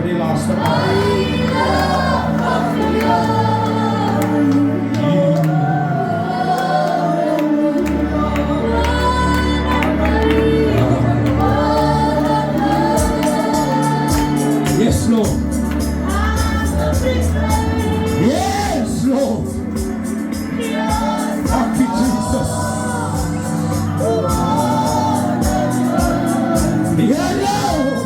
die laaste maal. Yes, Lord. Yes, Lord. Thank you, Jesus. Yeah, Lord.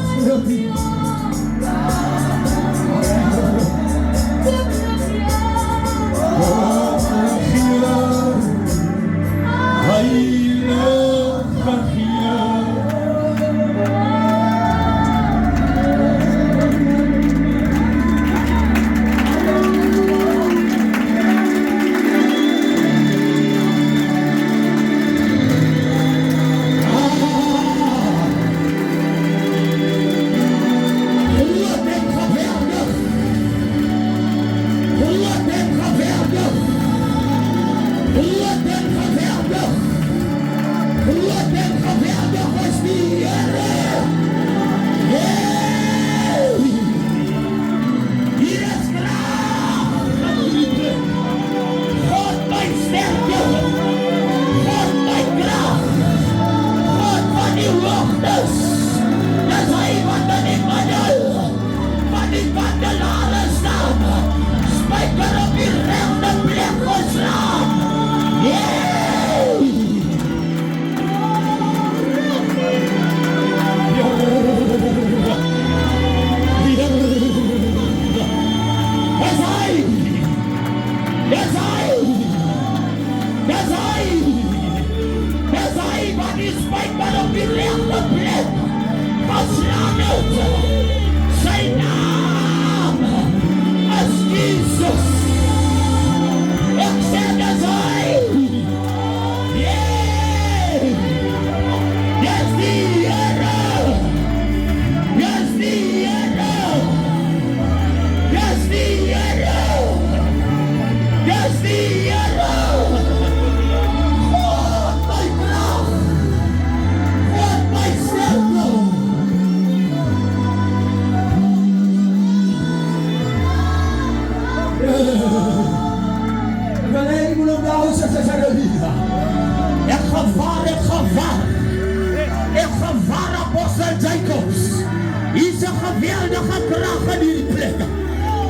Is een geweldige kracht in die plek.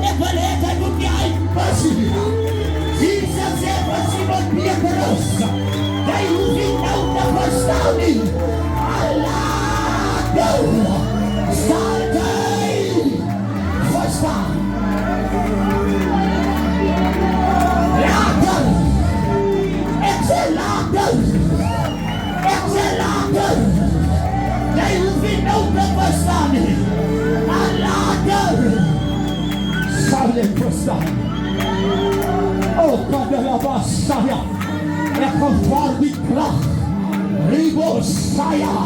Ik wil het, hij moet je uitpassen. Jesus zegt, als iemand Petrus, hij hoeft niet nou te verstaan niet. Allah, zal hij verstaan. Later, ik zeg later, jij hoeft niet nou te verstaan niet. Allah, zal hij verstaan. Oh, Kadalabasaya, ik gevaar die kracht. Ribosaya,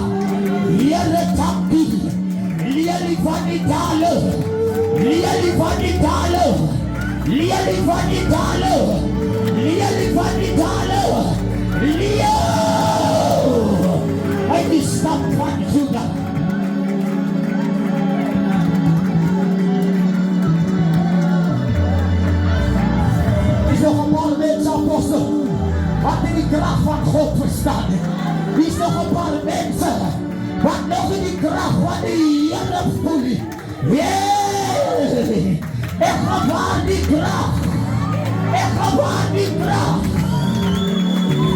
Jere Taki, Lieli van Italië, Lieli van Italië, Lieli van Italië, Lieli van Italië, Lio! Hij is stap van Juda. Nog een paar mensen, apostel, wat in die kracht van God verstaan. Er is nog een paar mensen, wat nog in die kracht van die Heere voelen. Yeah! Ik gevaar die kracht. Ik gevaar die kracht.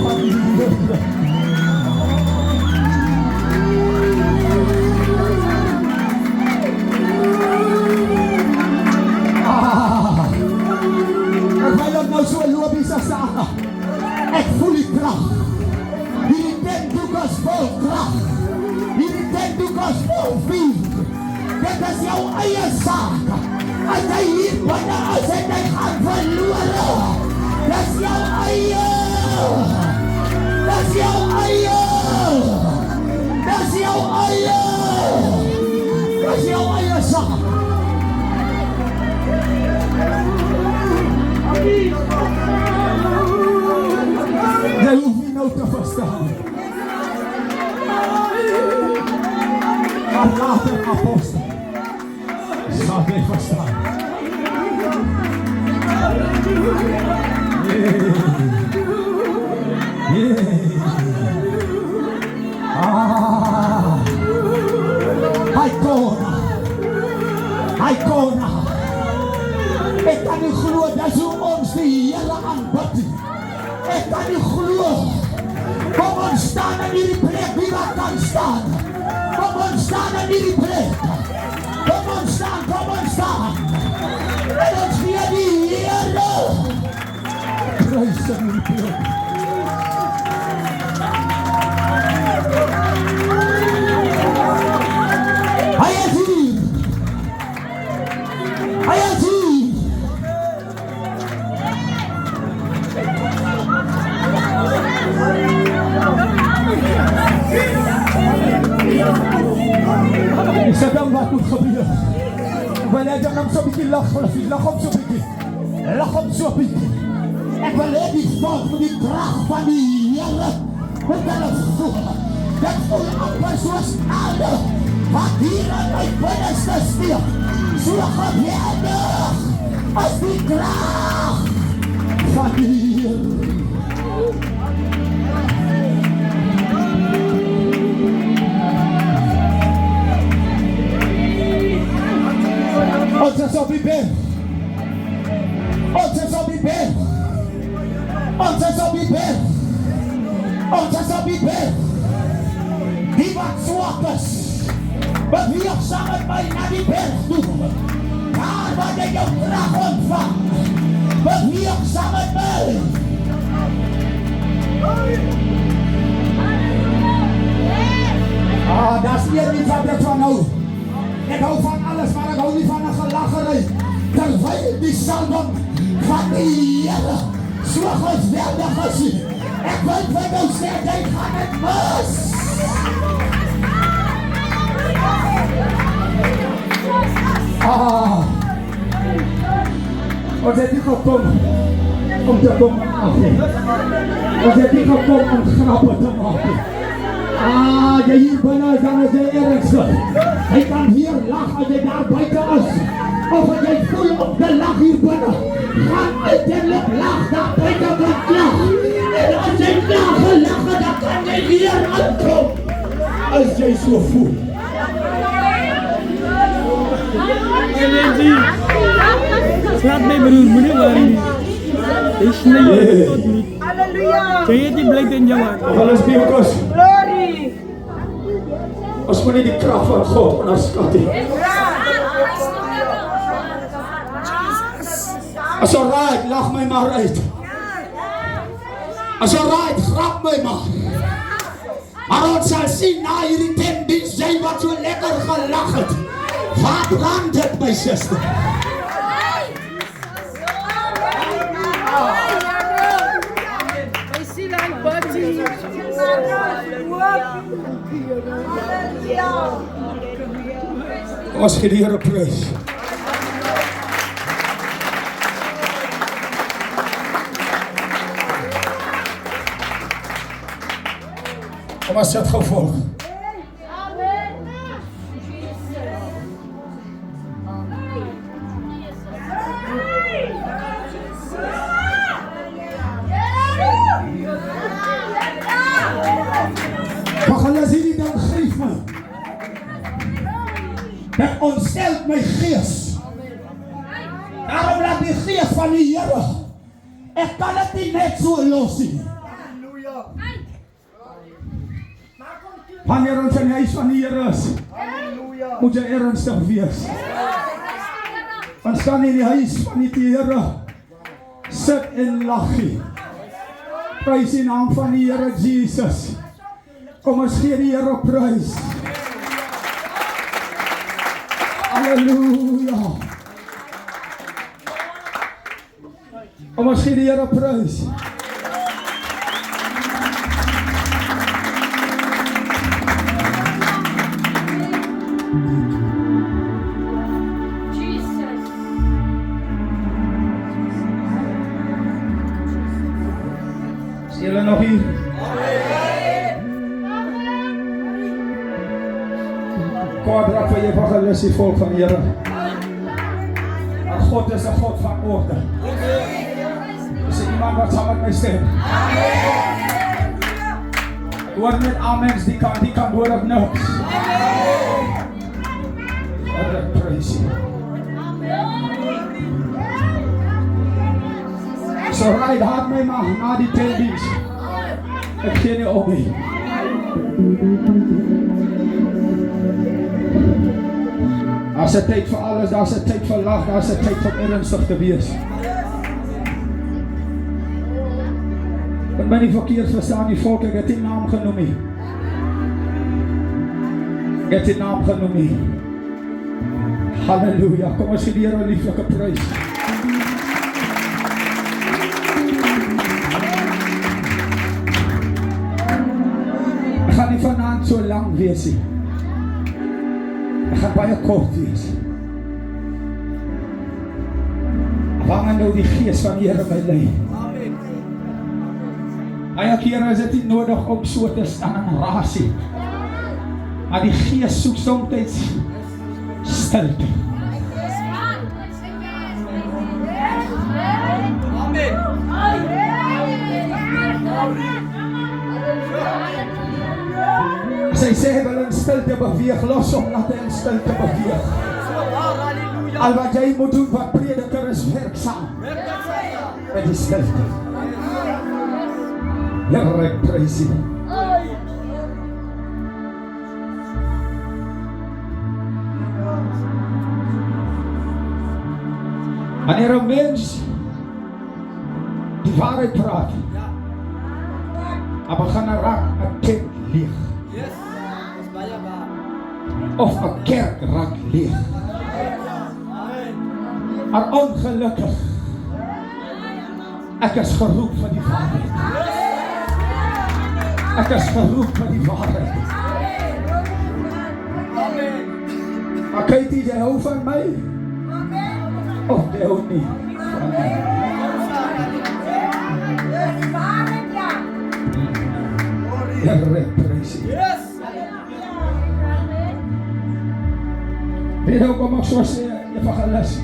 Van die Heere. Nou zo loop is als aan. Ik voel die kracht. Jullie denken ook als vol kracht. Jullie denken ook als vol vuur. Dit is jouw eigen zaak. Als hij hier binnen is en hij gaat verloren. Dat is jouw eigen. Dat is jouw eigen. Dat is jouw eigen. Dat is jouw eigen zaak. Jij hoeft niet nou te verstaan. Maar later, apostel, zat jy verstaan. Hy kon. Ek kan nie glo dat so ons die Here aanbid. Ek kan nie glo. Kom ons staan in hierdie plek, wie wat kan staan. Kom ons staan in hierdie plek. Kom ons staan. En ons gee die Here prys in die plek. Hy is hier. Ek sê dan wat moet gebeur. Wanneer jy dan so 'n bietjie lag om so 'n bietjie. Ek wil hê die volk met die krag van die Here met hulle voel. Dit voel amper soos aarde wat hier in my binneste steek. So geweldig as die krag van die Here. Ons is op die bed. Die wat swak is, beweeg saam met my na die berg toe. Daar waar jy jou krag ontvang, beweeg saam met my. Dat is nie wat ek van hou. Ek hou van alles, maar ek hou nie van 'n gelachery. Terwyl die salwing van die Here so geweldig is. Ek wil vir jou sê, jy gaan dit mis. Ons het nie gekom om te kom afheen. Ons het nie gekom om grappe te maak. Jy hier binne is, dan is jy ernstig. Jy kan hier lag as jy daar buite is. Of as jy voel op te lag hier binne. Gaan uiteindelik lag daar buite met lag. En as jy lag, dan kan jy hier aankom. As jy so voel. Slaap my broer, moenie worry nie. Dis nie tot nie. Halleluja. Jy het die blyk in jou hart. Alles be because Glory. ons moet nie die krag van God onderskat nie. As alright, lag my maar uit. As alright, grap my maar. Maar ons sal sien na hierdie tempdiens, jy wat so lekker gelag het. Wat brand dit, my suster? Ons gee die Here prys. Kom ons sit gou volg. Mag hulle sien die dan grief my. Dat ontstelt my gees. Daarom laat die gees van die Here. Ek kan dit nie net so los nie. Wanneer ons in die huis van die Here is, moet jy ernstig wees. Ons staan in die huis van die Here, sit en lag. Prys die naam van die Here Jesus. Kom ons gee die Here prys. Halleluja. Kom ons gee die Here prys. Is julle nog hier? Kom, draak vir jy van gelis die volk van die Here. God is 'n God van orde. Is er iemand wat saam met my stem? Ek hoor net amens, die kan hoor op niks. Wat praise you. So right, hard my man, na die tendies. Ek gee nie op nie. Daar's 'n tyd vir alles, daar's 'n tyd vir lag, daar's 'n tyd om ernstig te wees. Want my nie verkeerd verstaan die volk, ek het die naam genoem nie. Ek het die naam genoem nie. Halleluja, kom ons gee die Here 'n lieflike prys. Ek gaan nie vanaand so lang wees nie. Ek gaan baie kort wees. Waar nou die gees van die Here my lei. Baie kere is dit nie nodig om so te staan en rasie. Maar die gees soek soms stilte. Sy sê hy wil in stilte beweeg, los hom laat hy in stilte beweeg. Al wat jy moet doen, wat prediker is werksaam. Met die stilte. Here, ek prys U. Wanneer 'n mens die waarheid praat, maar gaan raak 'n tent leeg. Of 'n kerk raak leeg. Maar ongelukkig, ek is geroep vir die waarheid. Ek is geroep vir die waarheid. Maar kyk jy hou van my? Of jy hou nie van my? Here, prys U. Weet jy kom ek so sê, evangelis?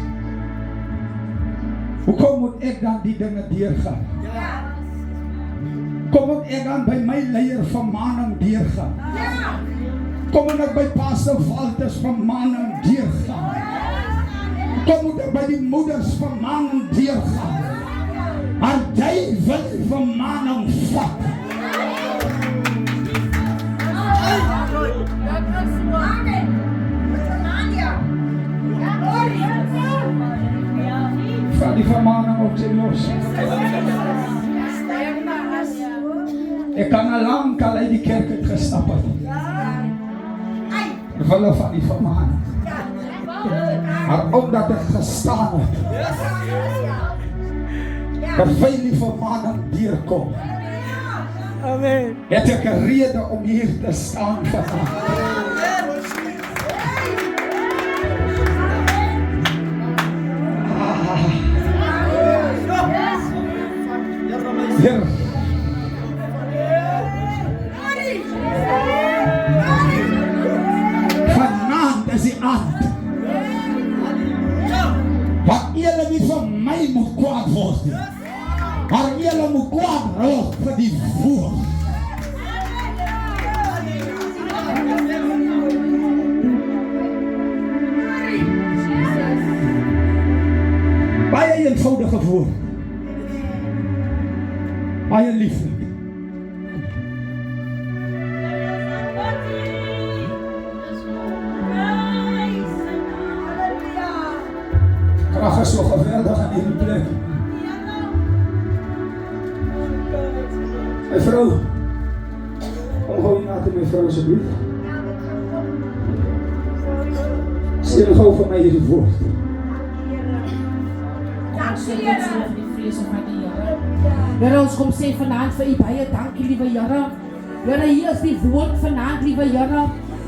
Hoekom moet ek dan die dinge deurgaan? Kom moet ek dan by my leier vermaning deurgaan? Kom moet ek by Pastor Walters vermaning deurgaan? Kom moet ek by die moeders vermaning deurgaan? Maar jy wil vermaning vat. Vat die vermaning op sy los. Ek kan al lang al uit die kerk uitgestap het. Wille van die vermaning. Maar omdat ek gestaan het, terwyl die vermaning deurkom, Amen. het ek 'n rede om hier te staan vandag. Heer, vanaand is die aand wat julle nie vir my moet kwaad word nie, maar julle moet kwaad word vir die woord. Baie eenvoudige woord, baie lieflik. Krag is so geweldig in hierdie plek. My vrou, kom gou hier na toe my vrou asseblief. Sê gou vir my hierdie woord. Here, ons kom sê vanaand vir U baie dankie, liewe Here. Here, hier is die woord vanaand, liewe Here.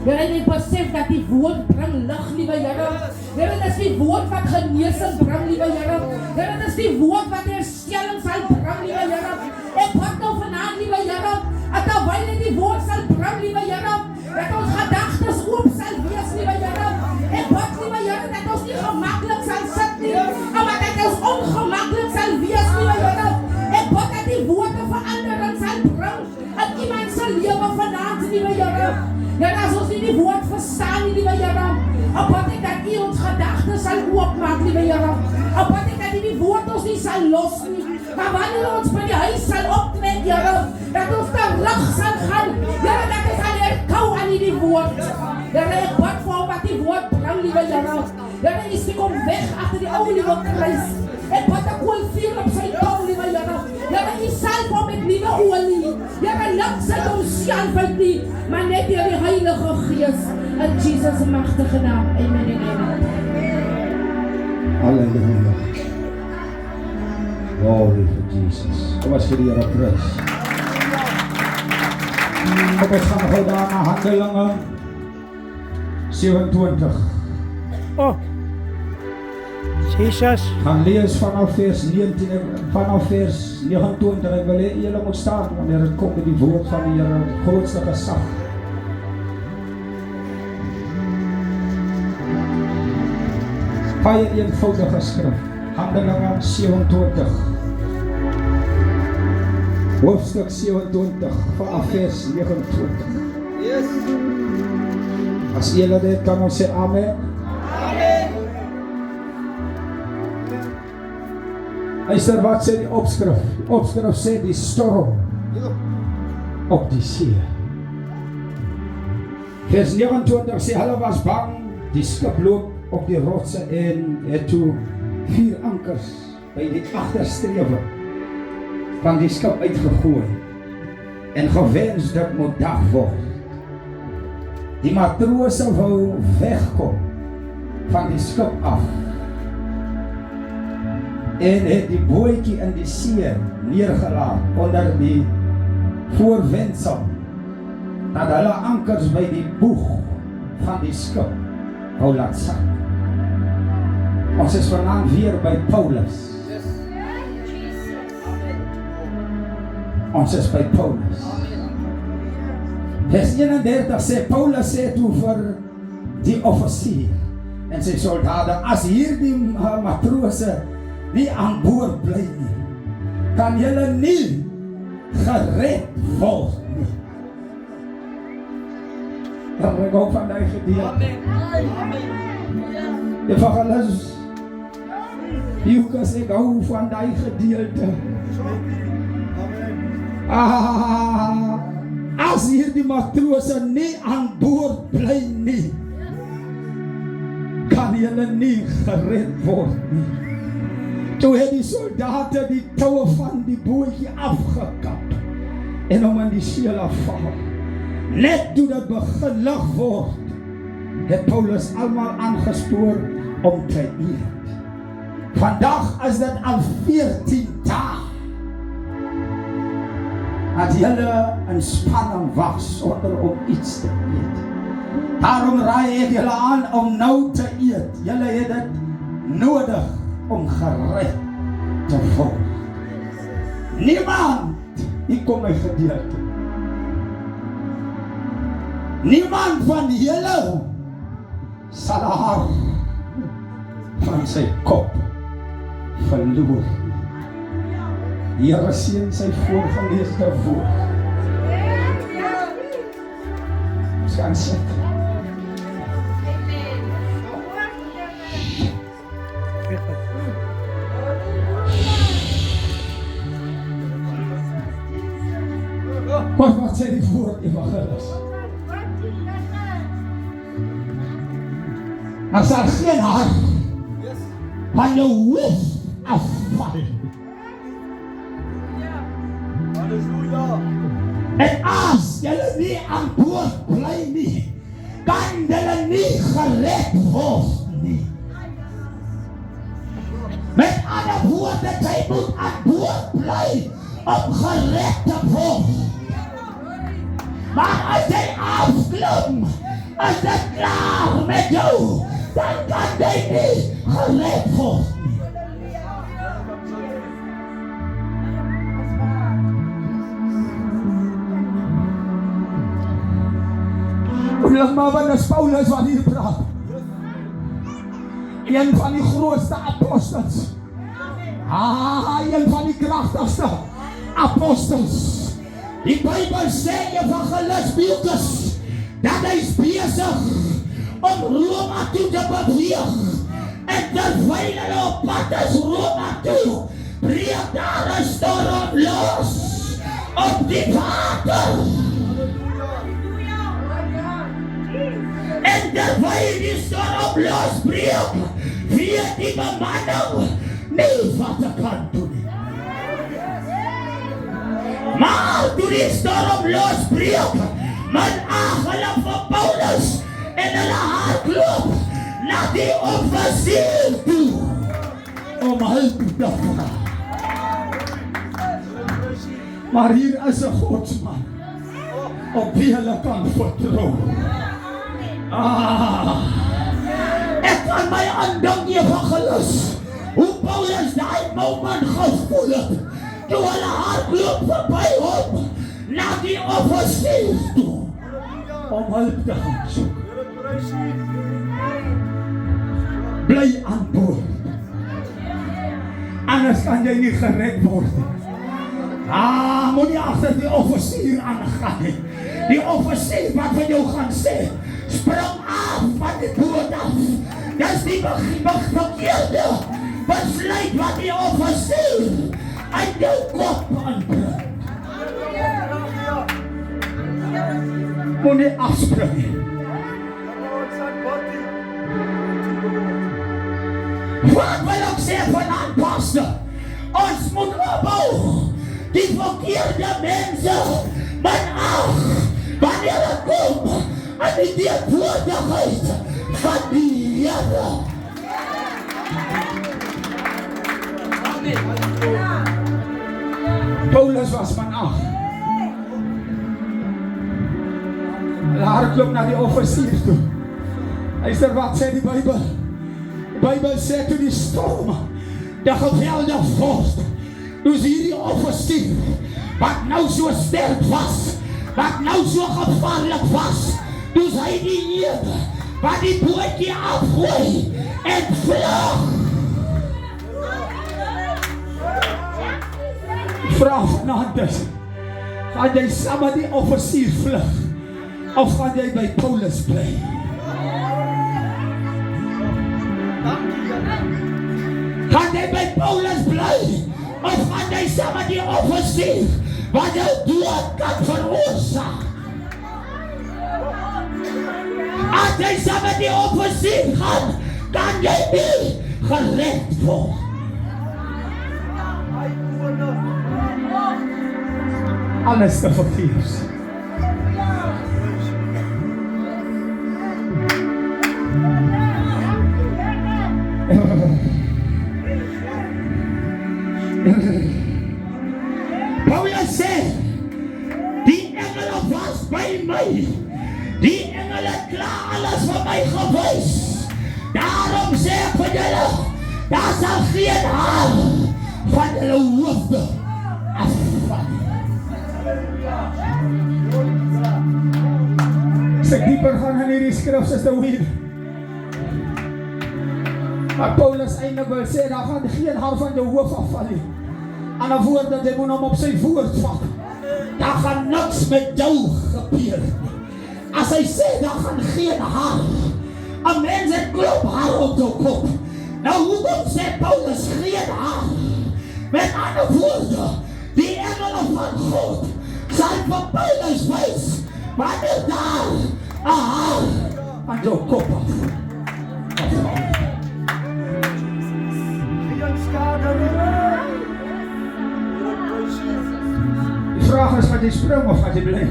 Here, jy besef dat die woord bring lig, liewe Here. Here, dit is die woord wat genesing bring, liewe Here. Here, dit is die woord wat herstelling sal bring, liewe Here. Ek bid nou vanaand, liewe Here, dat terwyl jy die woord sal bring, liewe Here, dat ons gedagtes oop sal wees, liewe Here. Ek bid, liewe Here, dat ons nie gemaklik sal sit nie. Here, as ons nie die woord verstaan nie, liewe Here, op wat ek dat U ons gedagtes sal oopmaak, liewe Here, op wat ek dat U die woord ons nie sal los nie, maar wanneer ons by die huis sal optrek, Here, dat ons terug sal gaan, Here, dat ons sal herkou aan die woord. Here, ek bid vir wat die woord bring, liewe Here. Here, U steek hom weg agter die ou liewe kruis. Ek bid ek wil vuur op sy tong, liewe Here. Here, U salf hom met nuwe olie. Here, laat sy homself uit nie, maar net deur die Heilige Gees. In Jesus' magtige naam. Amen en amen. Halleluja. Glory for Jesus. Kom ons vir die Here prys. Kom ons gaan gou daar na Handelinge 27. Oh, Jesus. Gaan lees vanaf vers 19 en vanaf vers 29. Ek wil hê julle moet staan wanneer dit kom by die woord van die Here, die grootste gesag. Baie eenvoudige skrif. Handelinge 27. Hoofstuk 27 vanaf vers 29. Yes. As julle dit kan ons sê amen. Luister wat sê die opskrif. Die opskrif sê die storm op die see. Vers 29 sê hulle was bang, die skip loop op die rotse en het toe 4 ankers by die agterstrewe van die skip uitgegooi en gewens dit moet dag word. Die matrose wou wegkom van die skip af en het die bootjie in die see neergelaat onder die voorwendsel dat hulle ankers by die boeg van die skip wou laat sak. Ons is vanaand weer by Paulus. Ons is by Paulus. Vers 31 sê Paulus sê toe vir die offisier en sy soldate, as hierdie matrose nie aan boord bly nie, kan julle nie gered word nie. Dat ek ook van die gedeelte. Evangelis Lucas, ek hou van die gedeelte. As hierdie matrose nie aan boord bly nie, kan julle nie gered word nie. Toe het die soldate die toue van die bootjie afgekap en hom in die see laat val. Net toe dit begin lig word, het Paulus almal aangespoor om te eet. Vandag is dit al 14 dae dat julle in spanning wag sonder om iets te eet. Daarom raai ek julle aan om nou te eet. Julle het dit nodig om gered te word. Niemand, hier kom my gedeelte. Niemand van julle sal haar van sy kop verloor. Die Here seën sy voorgeleesde woord. Ons gaan sit. Wat sê die woord, evangelis? Er sal geen haar van jou hoof afval. En as julle nie aan boord bly nie, kan julle nie gered word nie. Met ander woorde, jy moet aan boord bly om gered te word. Maar as jy afklim, as dit klaar met jou, dan kan jy nie gered word nie. Maar wat is Paulus wat hier praat? Een van die grootste apostels. Een van die kragtigste apostels. Die Bybel sê, evangelis Lucas, dat hy is besig om Roma toe te beweeg. En terwyl hulle op pad is Roma toe, breek daar 'n storm los op die water. En terwyl die storm losbreek, weet die bemanning nie wat te kan doen nie. Maar toe die storm losbreek, men hulle vir Paulus en hulle hardloop na die offensief toe om hulp te vra. Maar hier is 'n godsman op wie hulle kan vertrou. Ek kan my aandink nie van gelus hoe Paulus daai moment gevoel het toe hulle hardloop verby hom na die offensief toe om hulp te gaan soek. Bly aan boord, anders kan jy nie gered word. Moet nie agter die offisier aangaan nie. Die offisier wat vir jou gaan sê, spring af van die boot af. Dis die verkeerde besluit wat die offisier uit jou kop aanbring. Moet nie afspring nie. Wat wil ek sê vanaand, pastor? Ons moet opbou die verkeerde mense, maar wanneer het kom aan die teenwoordigheid van die Here. Paulus was man 8. Hulle hardloop na die offisier toe. Luister wat sê die Bybel. Die Bybel sê toe die storm, die geweldige vorst, dus hierdie offisier, wat nou so sterk was, wat nou so gevaarlik was, dus hy die een, wat die bootjie afgooi, en vlug. Vraag vanaand is, gaan jy saam met die offisier vlug, of gaan jy by Paulus bly? Gaan jy by Paulus bly, of gaan jy saam met die offisier, wat jou dood kan veroorsaak? As jy saam met die offisier gaan, kan jy nie gered word. Alles te vergeefs. Paulus sê, die engele was by my, die engele klaar alles vir my gewys. Daarom sê ek vir julle, daar sal geen haar van julle hoofde afval. As ek dieper gaan in hierdie skrif, is dit weer. Maar Paulus eindelijk wil sê, daar gaan geen haar van jou hoof afval nie. Aan 'n woord dat jy moet hom op sy woord vat. Daar gaan niks met jou gebeur. As hy sê, daar gaan geen haar. 'n mens het klop haar op jou kop. Nou hoekom sê Paulus geen haar? Met ander woorde, die engele van God sal vir Paulus wys wanneer daar 'n haar aan jou kop af. Die vraag is, gaat jy spring of gaat jy bly?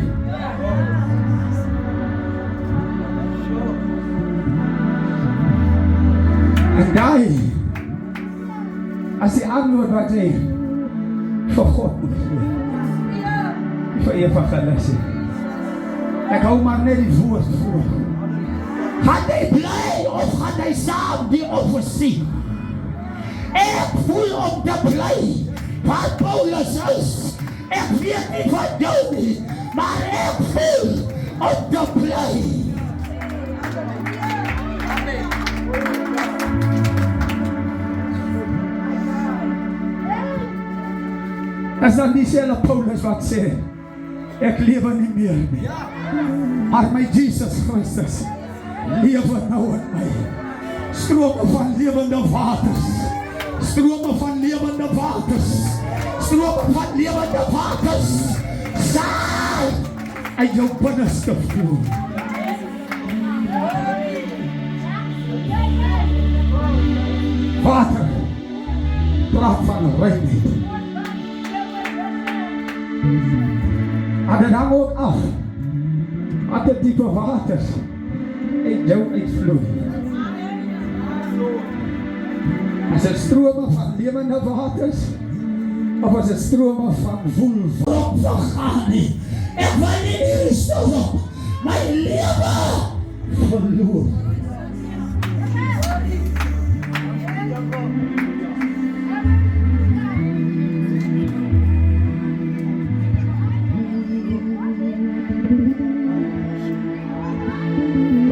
En daai, as die antwoord wat jy vir God moet gee, vir evangelie. Ek hou maar net die woord voor. Gaat jy bly of gaat jy saam die offisier? Ek voel om te bly, wat Paulus is. Ek weet nie van jou nie, maar ek voel om te bly. As dan dieselfde Paulus wat sê, ek lewe nie meer nie. Maar my Jesus Christus lewe nou in my. Strome van lewende waters. Strome van lewende waters. Strome van lewende waters. Sal uit jou binneste vloei. Water praat van reinheid. En dan hang ook af wat die diepe waters uit jou uitvloei. As dit strome van lewende waters of as dit strome van woel opgegaan nie. Ek wil nie hierdie storm my lewe verloor.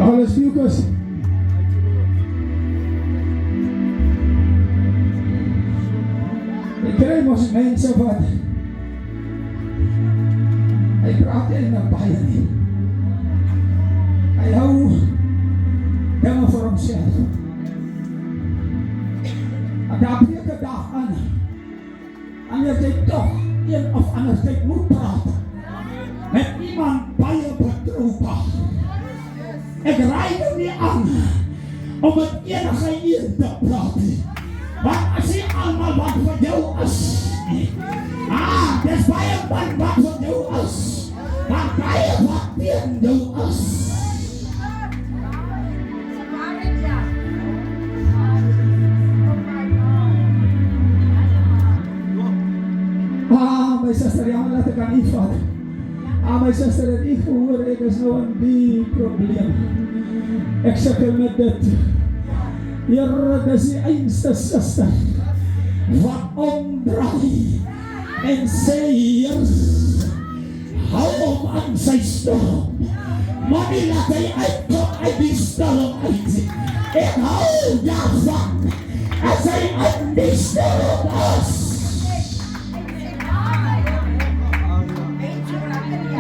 Alles Lucas. Ek kry mos mense wat hy praat in baie nie. Hy hou helemaal vir homself. En daar breek 'n dag aan. En jy toch een of ander tyd moet praat met iemand baie betroubaar. Ek raai jou nie aan om met enige een te praat nie. Want as jy allemaal wat vir jou is nie. Dis baie wat vir jou is. Maar baie wat teen jou is. My sister, jammer dat ek aan u vat. My sister, het u gehoor, ek is nou in die probleem. Ek sukkel met dit. Here, dis die einste sister wat omdraai en sê, Heer, hou hom aan sy storm. Maar nie laat hy uitkom uit die storm uit. Ek hou daarvan as hy in die storm is.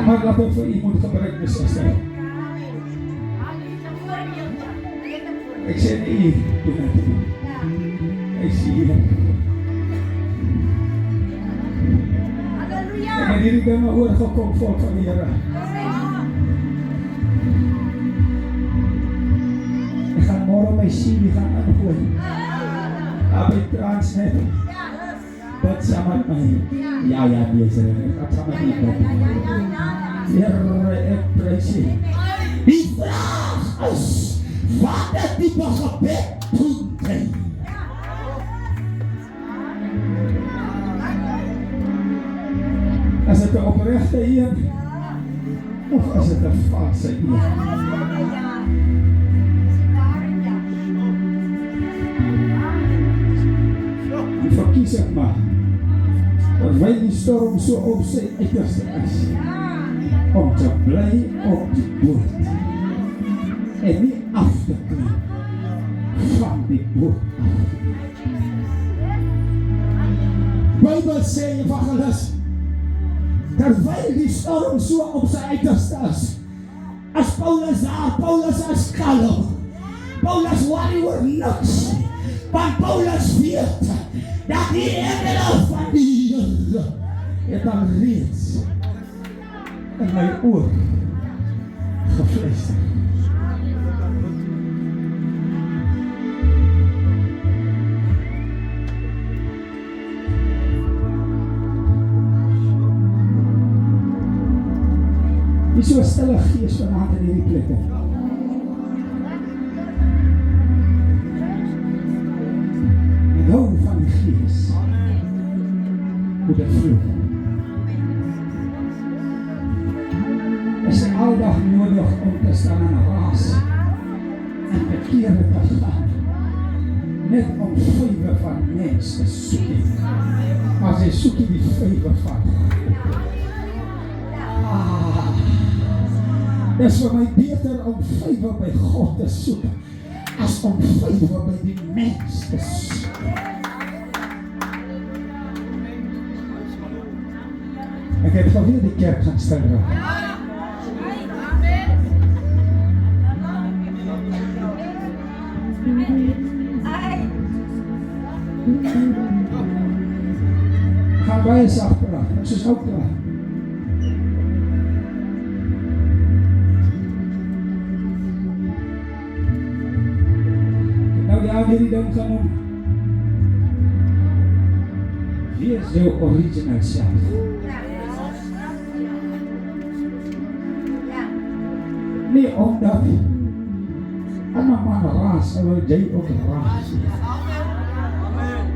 Maar laat ek vir u moet gebruik, my sister. Ek sê nie, doen het. Ek sê hier. Ek het hierdie dinge oorgekom, volk van die Here. Ek gaan môre my CV gaan ingooi. By Transnet. Wat saam met my? Ja, nee, sê ek. Wat saam met my? Here, ek prys U. Die vraag is, wat het die gebed doen? As dit 'n opregte een of as dit 'n valse een? Verkies ek maar, terwyl die storm so op sy uiterste is, om te bly op die boot en nie af te klim van die boot af. Bybel sê, evangelis, terwyl die storm so op sy uiterste is, as Paulus daar, Paulus as kalm, Paulus worry oor niks, want Paulus weet dat die engele van die Here het al reeds in my oor gefluister. Wie so 'n stille gees vanaand in hierdie plekke? Ek hou van die gees. Hoe dit vloei. Is aldag nodig om te staan en raas en verkeerde te gaan. Net om vywe van mens te soek. Maar sy soek die vywe van. Dis vir my beter om vywe by God te soek as om vywe by die mens te soek. Ek het geweet die kerk gaan stil raak. Gaan baie sag praat. Ons is ook klaar. Nou ja, hierdie ding gaan om. Wie is jou original self? Nie omdat ander man raas, maar jy ook raas.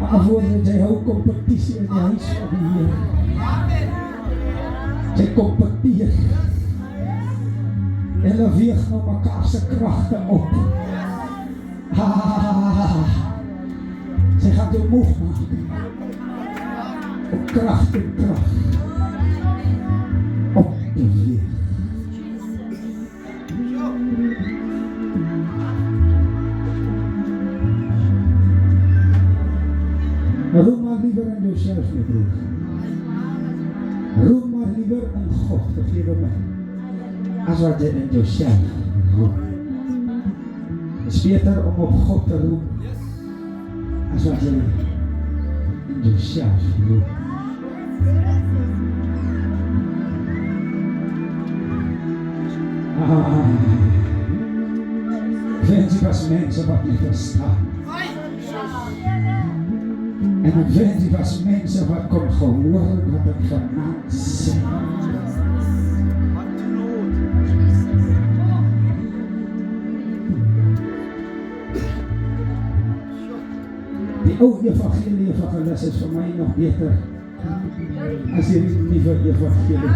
Afoor jy hou kompetisie in die huis van die Here. Jy kompeteer. En hulle weeg nou mekaar se kragte op. Sy gaan jou moeg maak. Op kracht en kracht. Op te weeg. Roem maar liever in jouself, my broer. Roem maar liever in God, vergewe my, as wat jy in jouself roem. Het is beter om op God te roem, as wat jy in jouself roem. Ik wens je als mensen wat niet verstaan. En ik wens je als mensen wat kon gehoord wat ik vanavond zeg. Die oude evangelie evangelis is voor mij nog beter als die nieuwe evangelie.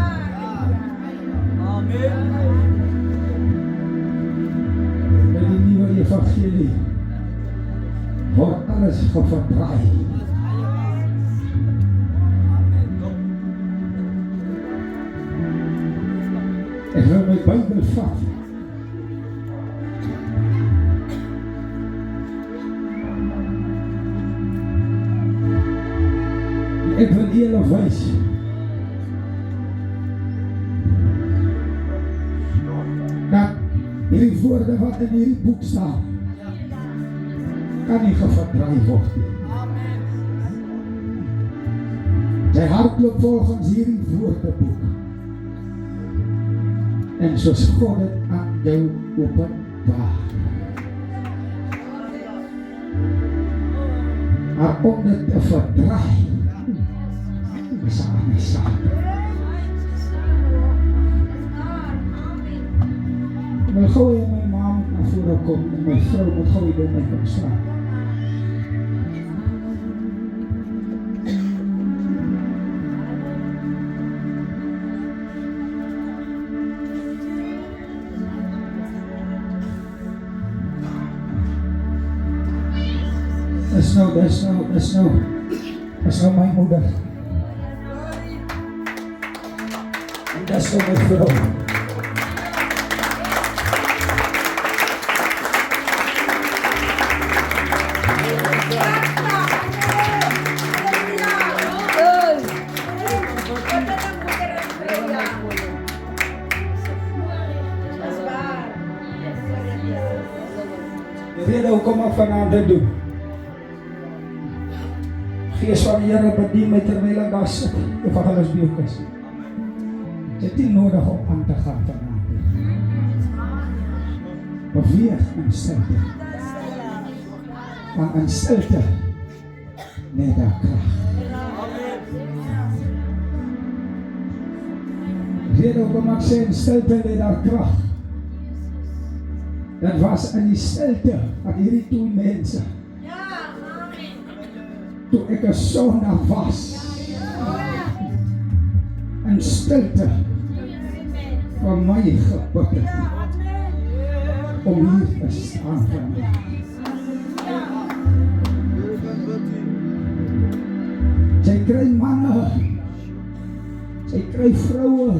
Bij die nieuwe evangelie wordt alles geverdraaid. Ik wil mijn Bijbel vatten. Ik wil eerlijk wijzen. Dat hierdie woorden wat in hierdie boek staan, kan niet geverdraaid worden. Zij hardloop volgens hierdie woordenboek. En soos God het aan jou openbaar. Maar om dit te verdraai, is aan my saak. Ek wil gou hê my ma moet na vore kom en my vrou moet gou by my kom staan. That's nou my moeder. En that's nou my vrou. Je weet ook kom ek vanavond dit doen. Gees van die Here bedien my terwyl ek daar sit, evangelis Beukes. Jy het nie nodig om aan te gaan vanavond. Beweeg in stilte. Want in stilte lê daar krag. Weet ook om ek sê in stilte lê daar krag. Dat was in die stilte van hierdie twee mense. Toe ek 'n sondaar was, in stilte vir my gebid het, om hier te staan vir my. Sy kry manne, sy kry vroue,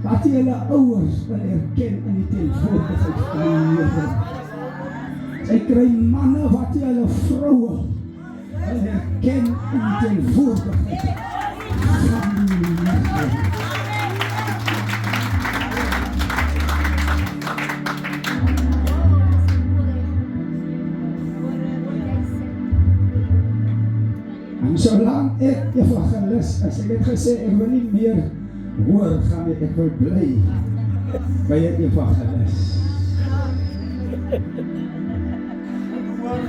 wat die hulle ouers wil erken in die teenwoordigheid van die Here. Sy kry manne wat die hulle vroue wil erken in die teenwoordigheid van die Here. En solang ek evangelis is, ek het gesê, ek wil nie meer hoor gaan nie, ek wil bly by 'n evangelis.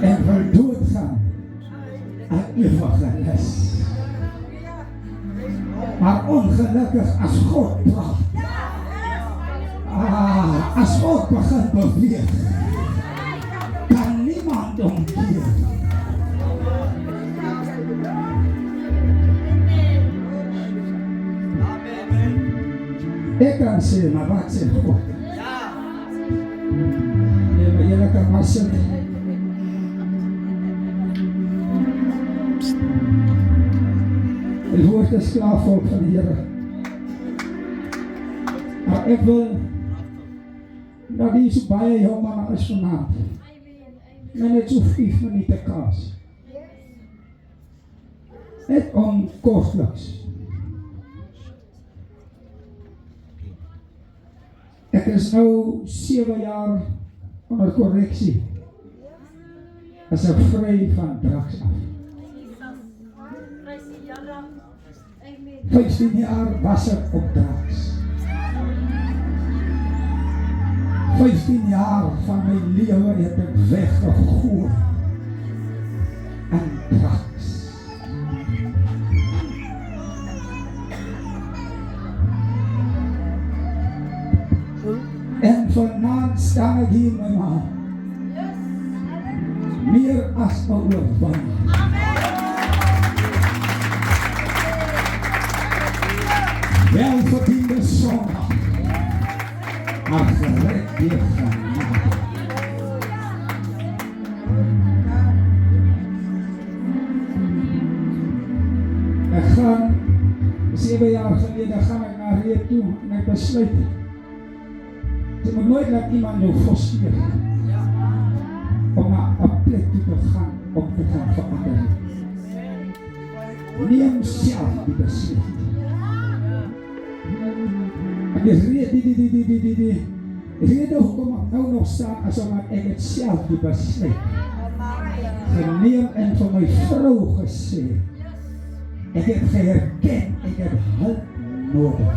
En wil doodgaan 'n evangelis. Maar ongelukkig as God praat, as God begin beweeg, kan niemand omkeer. Ek kan sê, maar wat sê God? Nee, maar julle kan maar sit. Die woord is klaar volk van die Here. Maar ek wil dat die so baie jong manne is vanavond. Men het so 5 minute kans. Net onkortliks. Ek is nou 7 jaar onder korreksie. As ek vry van drugs af. 15 jaar was ek op drugs. 15 jaar van my lewe het ek weggegooi aan drugs. En vanaand staan ek hier my man. Meer as 'n oorwinnaar. Welverdiende Sondag. Maar gered deur genade. Ek gaan 7 jaar gelede gaan ek na Reed toe en ek besluit. Jy moet nooit laat iemand jou forceer om na 'n plek toe te gaan om te gaan verander. Neem self die besluit. En die rede hoekom ek nou nog staan as omdat ek het self die besluit geneem en vir my vrou gesê, ek het geherken, ek het hulp nodig.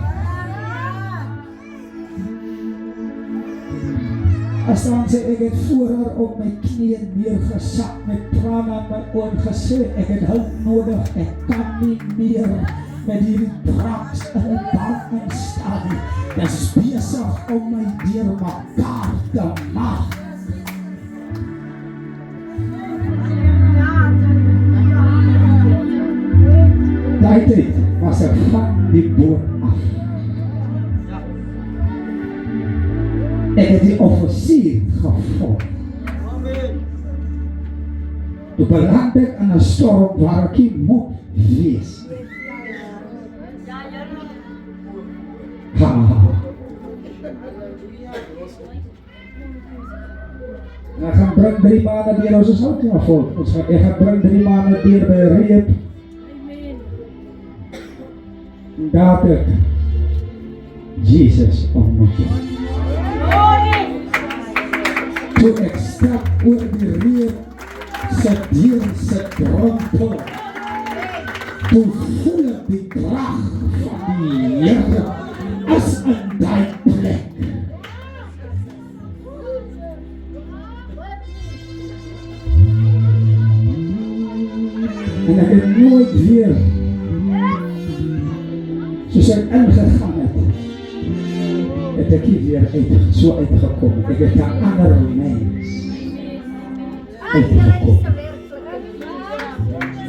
As dan sê ek het voor haar op my knieën neergesak met trane aan my oë gesê, ek het hulp nodig, ek kan nie meer met hierdie drugs in 'n bank instaan nie. Dit is besig om my deur mekaar te maak. Daai tyd was ek van die boot af. Ek het die offisier gevolg. Toe beland ek in 'n storm waar ek nie moet wees. Ek gaan bring 3 maande deur, ons is ook klaar vol. Ek gaan bring 3 maande deur by Reed. En daar het ek Jesus ontmoet. Toe ek stap oor die Reed se dier se drempel, toe voel ek die krag van die Here as in daai plek. En ek het nooit weer soos ek ingegaan het ek hier weer so uitgekom. Ek het 'n ander mens uitgekom.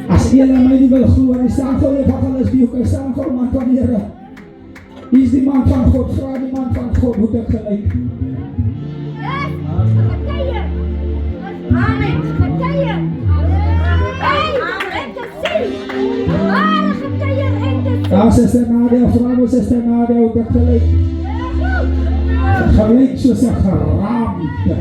As julle my nie wil glo, die Samuel evangelis die ook Samuel man van die Here. Hy is die man van God, vra die man van God hoe dit gelyk. Amen. Ja, Suster Nadia, vrouw, Suster Nadia, hoe dit gelyk. Gelyk soos 'n geraamte.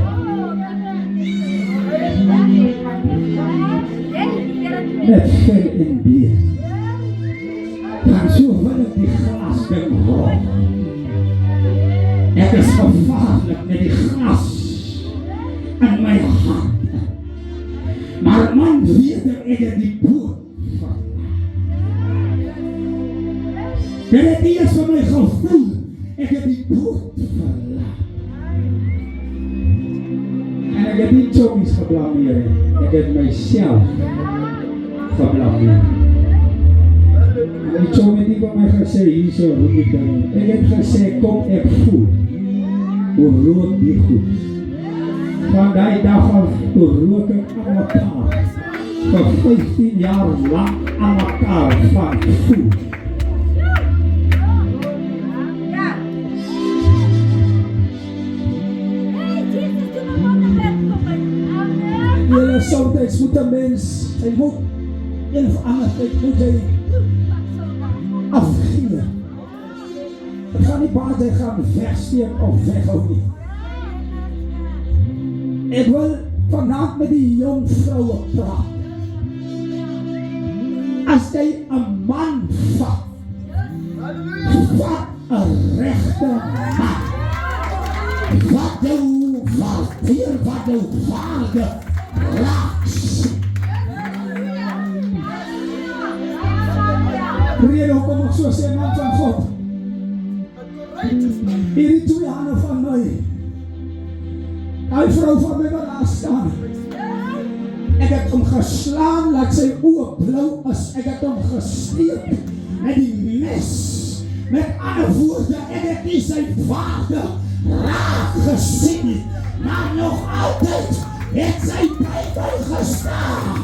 Met vel en bier. Dan so wil ek die glas rol. Ek is gevaarlik met die glas in my hand. Maar man weet ek het die boot Dit het eers vir my gevoel, ek het die dood verlaat. En ek het nie chommies geblameer nie, ek het myself geblameer. En die chom het nie vir my gesê, hier so roep die ding. Ek het gesê, kom ek voel, hoe rook die goed. Van die dag af, hoe rook ek aan mekaar, vir 15 jaar lang aan mekaar van voel. Julle soms moet 'n mens, hy moet een of ander tyd moet hy afgee. Het gaan nie baat hy gaan wegsteek of weghou nie. Ek wil vanavond met die jong vrouwe praat. As jy 'n man vat, vat 'n regte man. Wat jou waardeer, wat jou waarde raaks. Rede hoekom ek so sê, man van God. Hierdie 2 hande van my. Die vrou van my wat daar staan. Ek het hom geslaan, laat sy oë blou is. Ek het hom gesteek met die mes. Met ander woorde, ek het nie sy waarde raak gesien nie. Maar nog altyd het sy by my gestaan.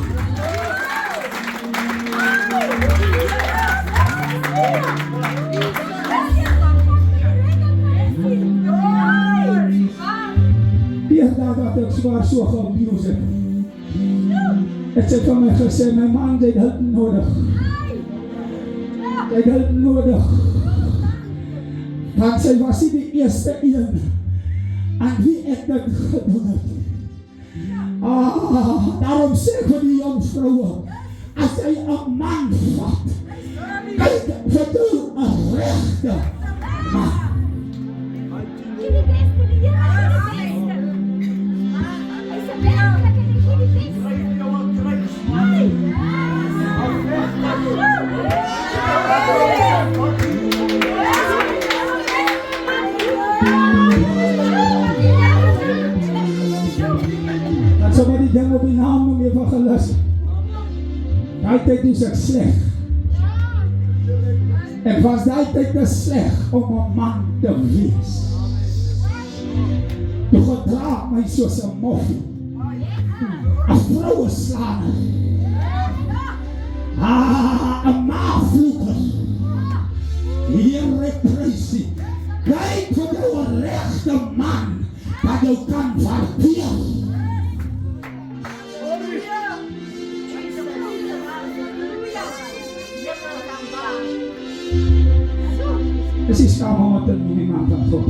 Dag wat ek zwaar so geabuse het. Het sy van my gesê, my man, jy het hulp nodig. Jy het hulp nodig. Want sy was nie die eerste een aan wie ek dit gedoen het. Daarom sê ek vir die jong vrouwe, as jy 'n man vat, kyk vir jou 'n regte man. Dat is wat die ding op die naam noem even gelus. Die tyd is ek sleg. Ek was die tyd te sleg om 'n man te wees. Toe gedra my soos 'n moffie. 'n vroue slaner. 'n maafvloeker. Here prysie. Kyk vir jou 'n regte man wat jou kan waardeer. Dis die skaam om te noem die man van God.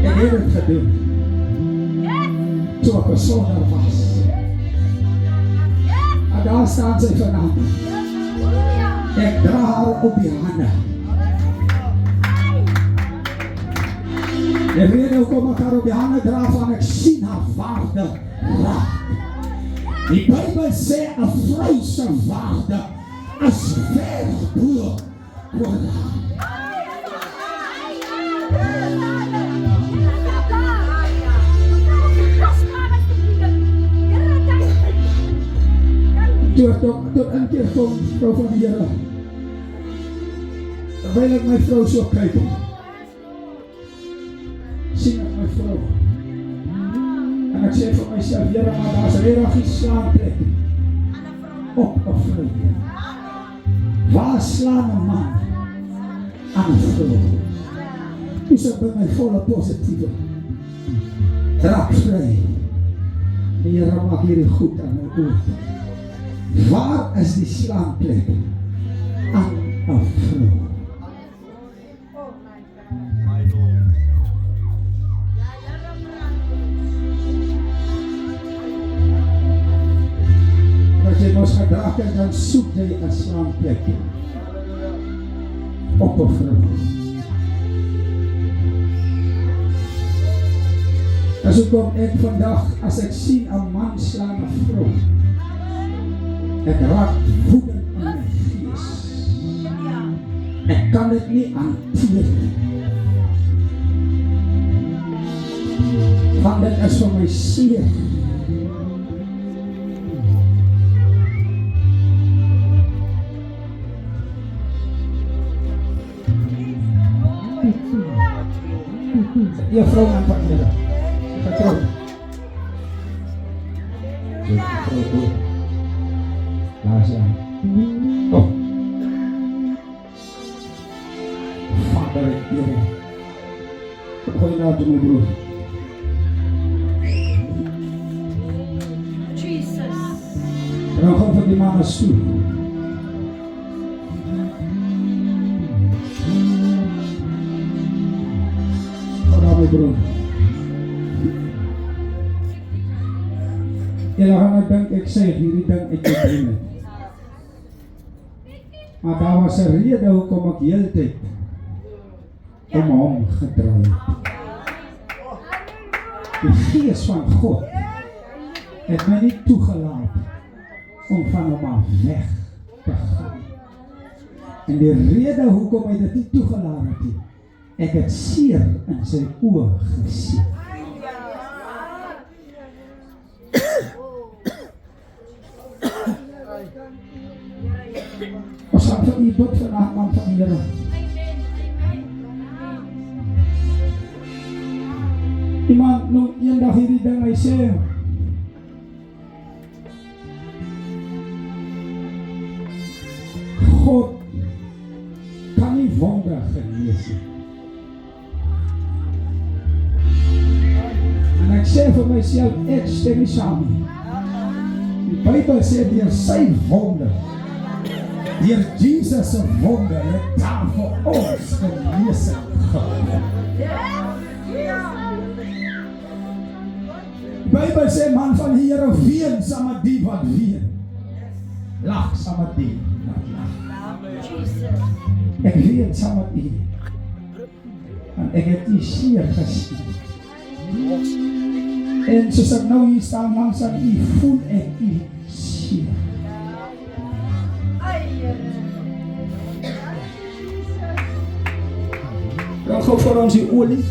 Ek het het gedoen. Toe ek 'n sondaar was. En daar staan sy vanavond. Ek dra haar op die hande. Ek weet nou kom ek haar op die hande dra van ek sien haar waarde raak. Die Bybel sê 'n vrou se waarde is ver bo God. Toe een keer kom vrou van die Here. Terwyl ek my vrou so kyk, sien ek my vrou. En ek sê vir myself, Here, maar daar is regtig nie slaanplek op 'n vrou. Waar slaan 'n man aan 'n vrou? Dis ek by my volle positiewe. Raak vry. Die Here maak hierdie goed aan my oor. Waar is die slaanplek aan 'n vrou? As jy ons gedrag en dan soek jy 'n slaanplek op 'n vrou. As ek kom ek vandag, as ek sien 'n man slaan 'n vrou, ek raak woedend in my gees. kan dit nie hanteer nie. Want dit is vir my seer. Juffrou man van Here. Vertrou. Vertrou. Laat ze aan. Oh. Vader, ik eer u. Gooi nou toe, mijn broer. En dan gaan we die man eens toe. Mijn broer. Julle gaan ek dink ek sê hierdie ding uit die Bybel. Maar daar was 'n rede hoekom ek heeltyd om hom gedraai het. Die Gees van God het my nie toegelaat om van hom af weg te gaan. En die rede hoekom hy dit nie toegelaat het nie, ek het seer in sy oë gesien. Ons gaan vir u bid vandag, man van Here. Iemand noem eendag hierdie ding, hy sê, God kan nie wonder genees nie. En ek sê vir myself, ek stem nie saam nie. Die Bybel sê deur sy wonder, deur Jesus se wonder, het daar vir ons genesing gebeur. Die Bybel sê, man van die Here ween saam met die wat ween. Lag saam met die wat lag. Ek ween saam met u. En ek het u seer gesien. En soos ek nou hier staan langs aan u, voel ek u seer. Dan gou vir ons die olie.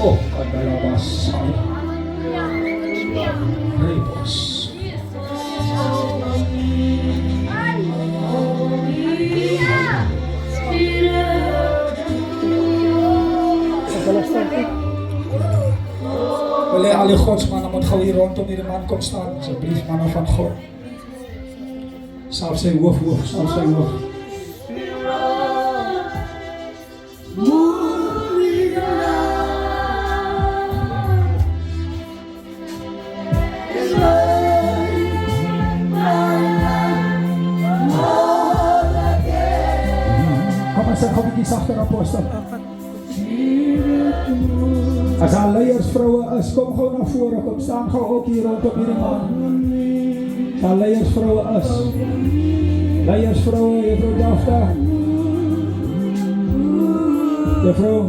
Oh, kadalabas. Rebos. Wil al die godsmannen moet gauw hier rondom die man kom staan, asseblief mannen van God. Salf sy hoof, salf sy hoof. Kom as ek gauw bietjie sagter, apostel. As daar leiersvroue is, kom gauw na vore, kom staan gauw ook hier rondom hierdie man. As daar leiersvroue is, leiersvroue, juffrou Jafta, juffrou,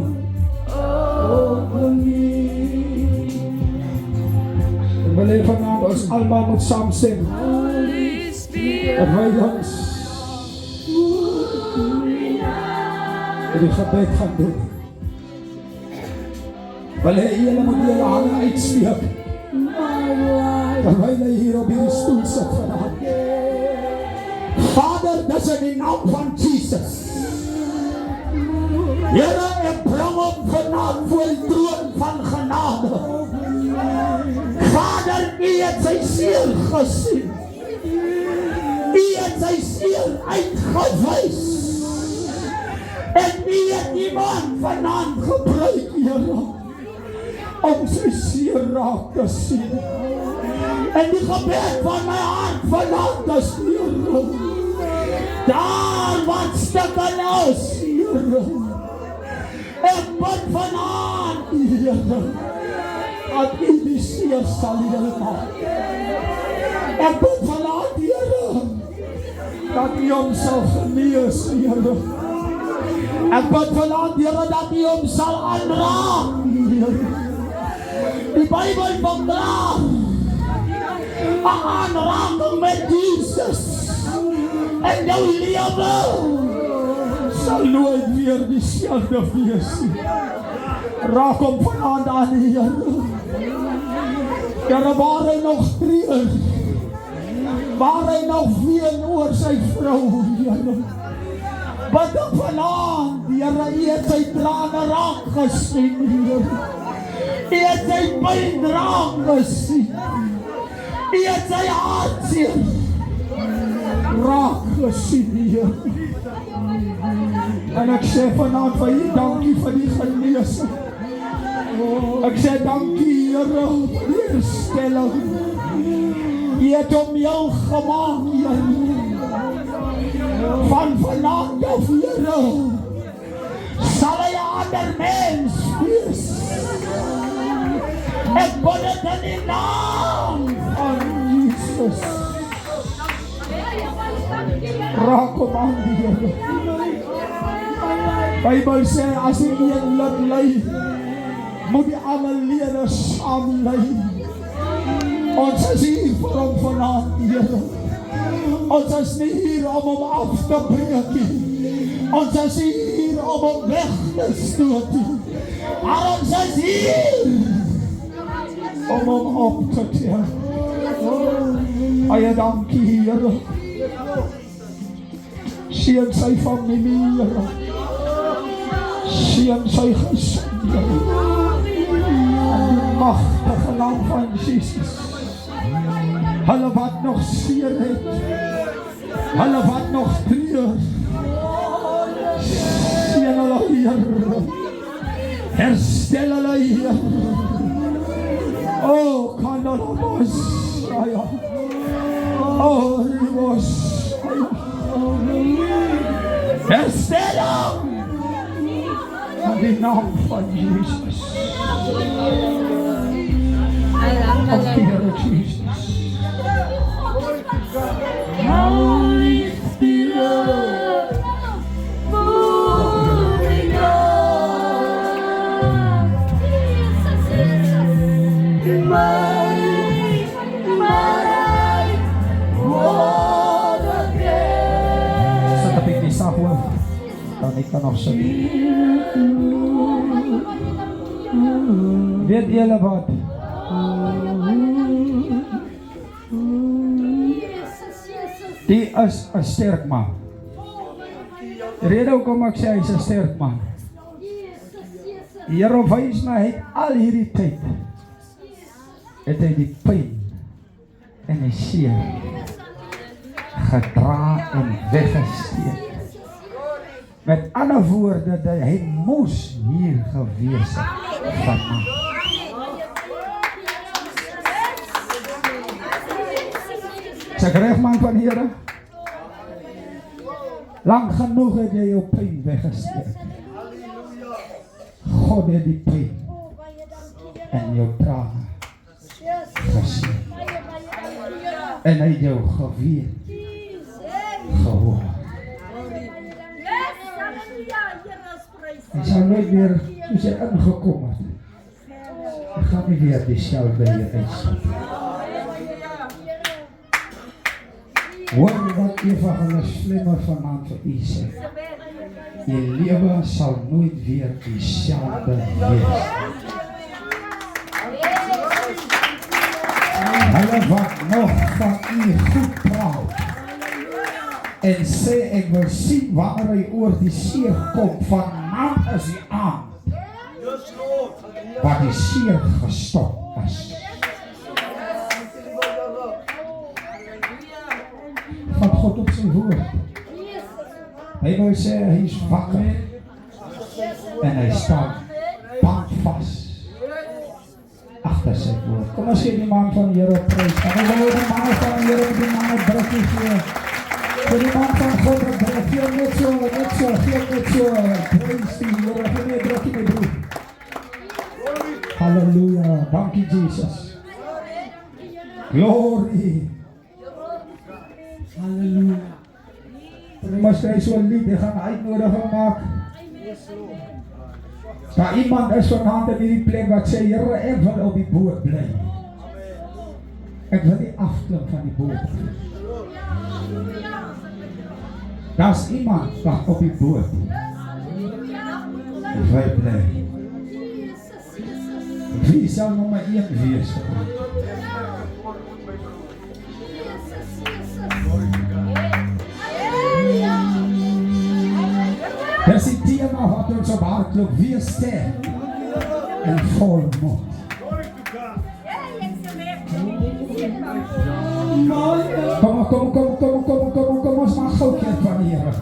ek wil hier vanavond ons allemaal moet saam sing, dat wij ons in die gebed gaan doen. Wil hy julle moet julle hande uitsteek, terwyl hy hier op die stoel sit vanavond. Vader, dis in die naam van Jesus. Here, ek bring hom vanavond voor die troon van genade. Vader, u het sy seer gesien. U het sy seer uitgewys. En u het iemand vanavond gebruik, Here, om sy seer raak te sien. En die gebed van my hart vanavond is, Here, daar wat stukken is, Here, ek bid vanavond, Here, dat u die seer sal Here maak. Ek bid vanavond, Here, dat u hom sal genees, Here. Ek bid vanavond, Here, dat u hom sal aanraak, Here. Die Bybel verklaar aanraking met Jesus en jou lewe sal nooit weer dieselfde wees nie. Raak hom vanaand aan, Here. Here, waar hy nog treur, waar hy nog ween oor sy vrou, Here. Wat op vanaand, Here, U het sy trane raak gesien, Here. U het sy pyn raak gesien. U het sy hartseer raak gesien, Here. En ek sê vanaand vir U dankie vir die genesing. Ek sê dankie, Here, vir die herstelling. U het hom jou gemaak, Here. Van vanaand af, Here, sal hy 'n ander mens wees. Ek bid dit in die naam van Jesus. Raak hom aan, Here. Bybel sê as die een lid ly, moet die ander lede saam ly. Ons is hier vir hom vanaand, Here. Ons is nie hier om hom af te breek nie. Ons is hier om hom weg te stoot nie. Maar ons is hier om hom op te tel. Baie dankie, Here. Seën sy familie, Here. Seën sy gesin, Here. In die magtige naam van Jesus. Hulle wat nog seer het, hulle wat nog treur, seën hulle, Here. Herstel hulle, Here. Oh, kan hulle Messiah. Oh, Messiah. Herstel hom in die naam van Jesus. Dankie, Here Jesus. Holy Spirit, moving on. Sa tabi ni Sahwa, tanik ka nog sa weet julle wat? Die is 'n sterk man. Die rede hoekom ek sê hy is 'n sterk man. Die Here wys my, hy het al hierdie tyd het hy die pyn en die seer gedra en weggesteek. Met ander woorde, dat hy moes hier gewees het vandag. Zeg reg man van Here, lang genoeg het jy jou pyn weggesteek. God het die pyn en jou trane gesien. En hy het jou geweet, gehoor. Hy sal nooit weer, soos hy ingekom het, hy gaan nie weer dieselfde hier uitstap. Hoor wat Evangelis Flemmer vanaand vir u sê. Je lewe sal nooit weer dieselfde wees. Hulle wat nog van u goed praat en sê ek wil sien wanneer hy oor die see kom, vanaand is die aand wat die see gestop is. Van God op sy woord. Hy wil sê hy is wakker en hy staan bankvas agter sy woord. Kom ons gee die man van die Here prys. Kan ons nou die man van die Here die man drukkie gee. Vir die man van God gee net so prys die Here. Gee net drukkie my broer. Halleluja. Dankie Jesus. Glory. Halleluja. Maar skryf so 'n lied, hy gaan 'n uitnodiging maak. Daar iemand is vanaand in hierdie plek wat sê, Here, ek wil op die boot bly. Ek wil nie afklim van die boot. Daar's iemand wat op die boot vry bly. Wie sal nommer 1 wees? Dis die tema wat ons op hardloop, wees sterk en volmoed. Kom ons maak gauw kerk van die Here.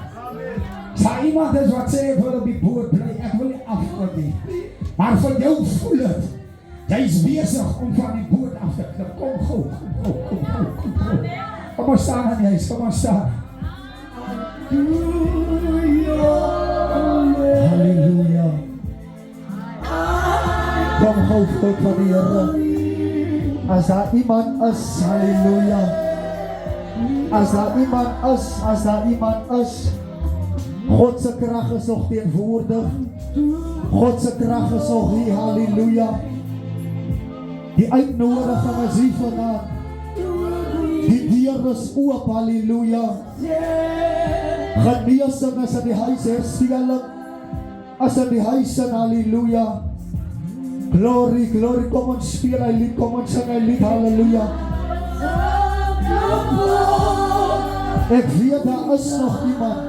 Sal iemand is wat sê, ek wil op die boot bly, ek wil nie afkom nie. Maar vir jou voel het, jy is bezig om van die boot af te klim. Kom gauw. Kom ons staan aan juist, kom ons staan. Halleluja. Kom gauw God van die Here. As daar iemand is, halleluja. As daar iemand is, Godse krag is nog teenwoordig. Godse krag is nog hier, halleluja. Die uitnodiging is hier vandaan. Die deur is oop, halleluja. Geneesing is in die huis, herstelling is in die huis, halleluja. Glory, kom ons speel hy lied, kom ons sing hy lied, halleluja. Ek weet daar is nog iemand.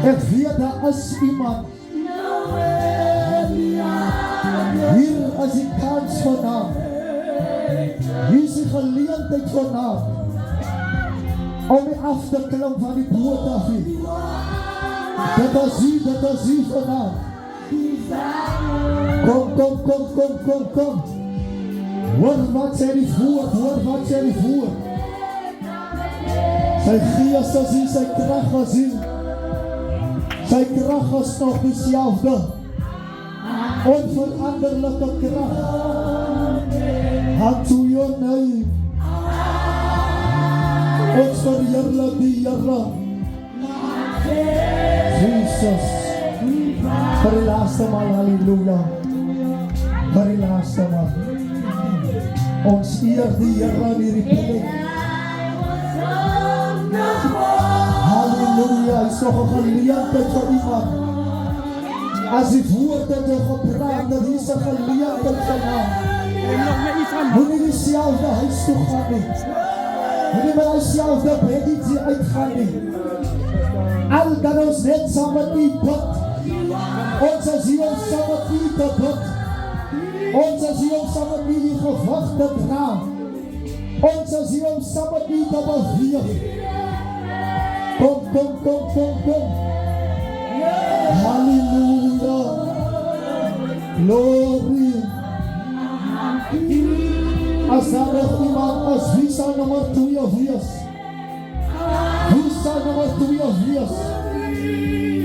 Ek weet daar is iemand. Hier is die kans vanavond. Hier is die geleentheid vanavond. Om die af te klim van die boot af hier. Dit is hier vanavond. Kom. Hoor wat sê die woord. Sy gees is hier, sy krag is hier. Sy krag is nog dieselfde. Onveranderlike krag. Hand to your name. Ons verheerlik die Here. Jesus. Vir die laaste maal, halleluja. Vir die laaste maal. Ons eer die Here in hierdie plek. Halleluja, is nog 'n geleentheid vir iemand. As die woord het gepraat, dan is 'n geleentheid vanavond. Moenie dieselfde huis toe gaan nie. Moenie met dieselfde bedie uitgaan nie. Al kan ons net saam met u bid. Ons is hier om saam met u te bid. Ons is hier om saam met u die gewig te dra. Ons is hier om saam met u te beweeg. Kom. Halleluja. Glory. As daar nog iemand is, wie sal nommer 2 wees? Wie sal nommer 2 wees?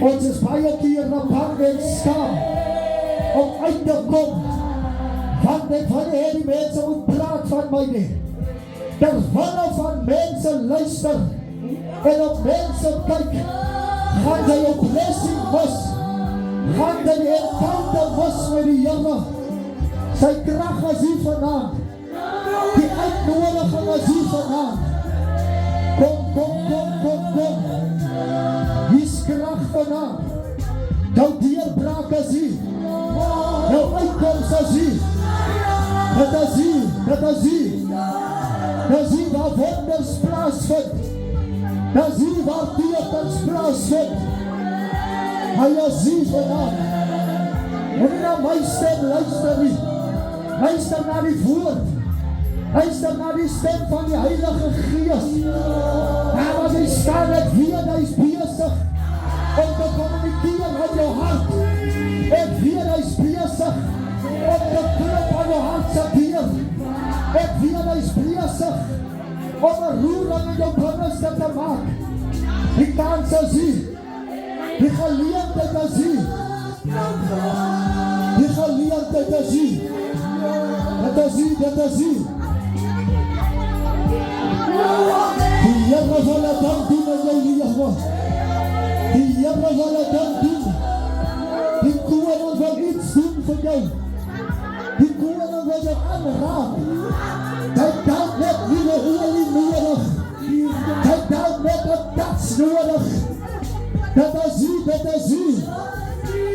Ons is baie keer na bang en skaam om uit te kom. Want ek van die mense moet praat van my nie. Terwille van mense luister en op mense kyk, gaan jy jou blessing mis. Gaan jy die encounter mis met die Here. Sy krag is hier vandaan. Die uitnodiging is hier vandaan. Kom. Hier is krag vandaan. Jou deurbraak is hier. Jou uitkomst is hier. Dit is hier. Dit is hier waar wonders plaasvind. Dit is hier waar tekens plaasvind. Hy is hier vandaan. Moenie na my stem luister nie. Luister na die woord. Luister na die stem van die Heilige Gees. Daar waar hy staan, ek weet hy is bezig om te kommunikeer in jou hart. Ek weet hy is bezig om te klop aan jou hart se deur. Ek weet hy is bezig om 'n roering in jou binneste te maak. Die kans is hier. Die geleentheid is hier. Die geleentheid is hier. Dit is hier. Die Here wil dit doen in jou lewe. Die Here wil dit doen. Die Koning wil iets doen vir jou. Die koning wil jou aanraak. Hy dalk net nuwe olie nodig. Hy dalk net 'n touch nodig. Dat is u.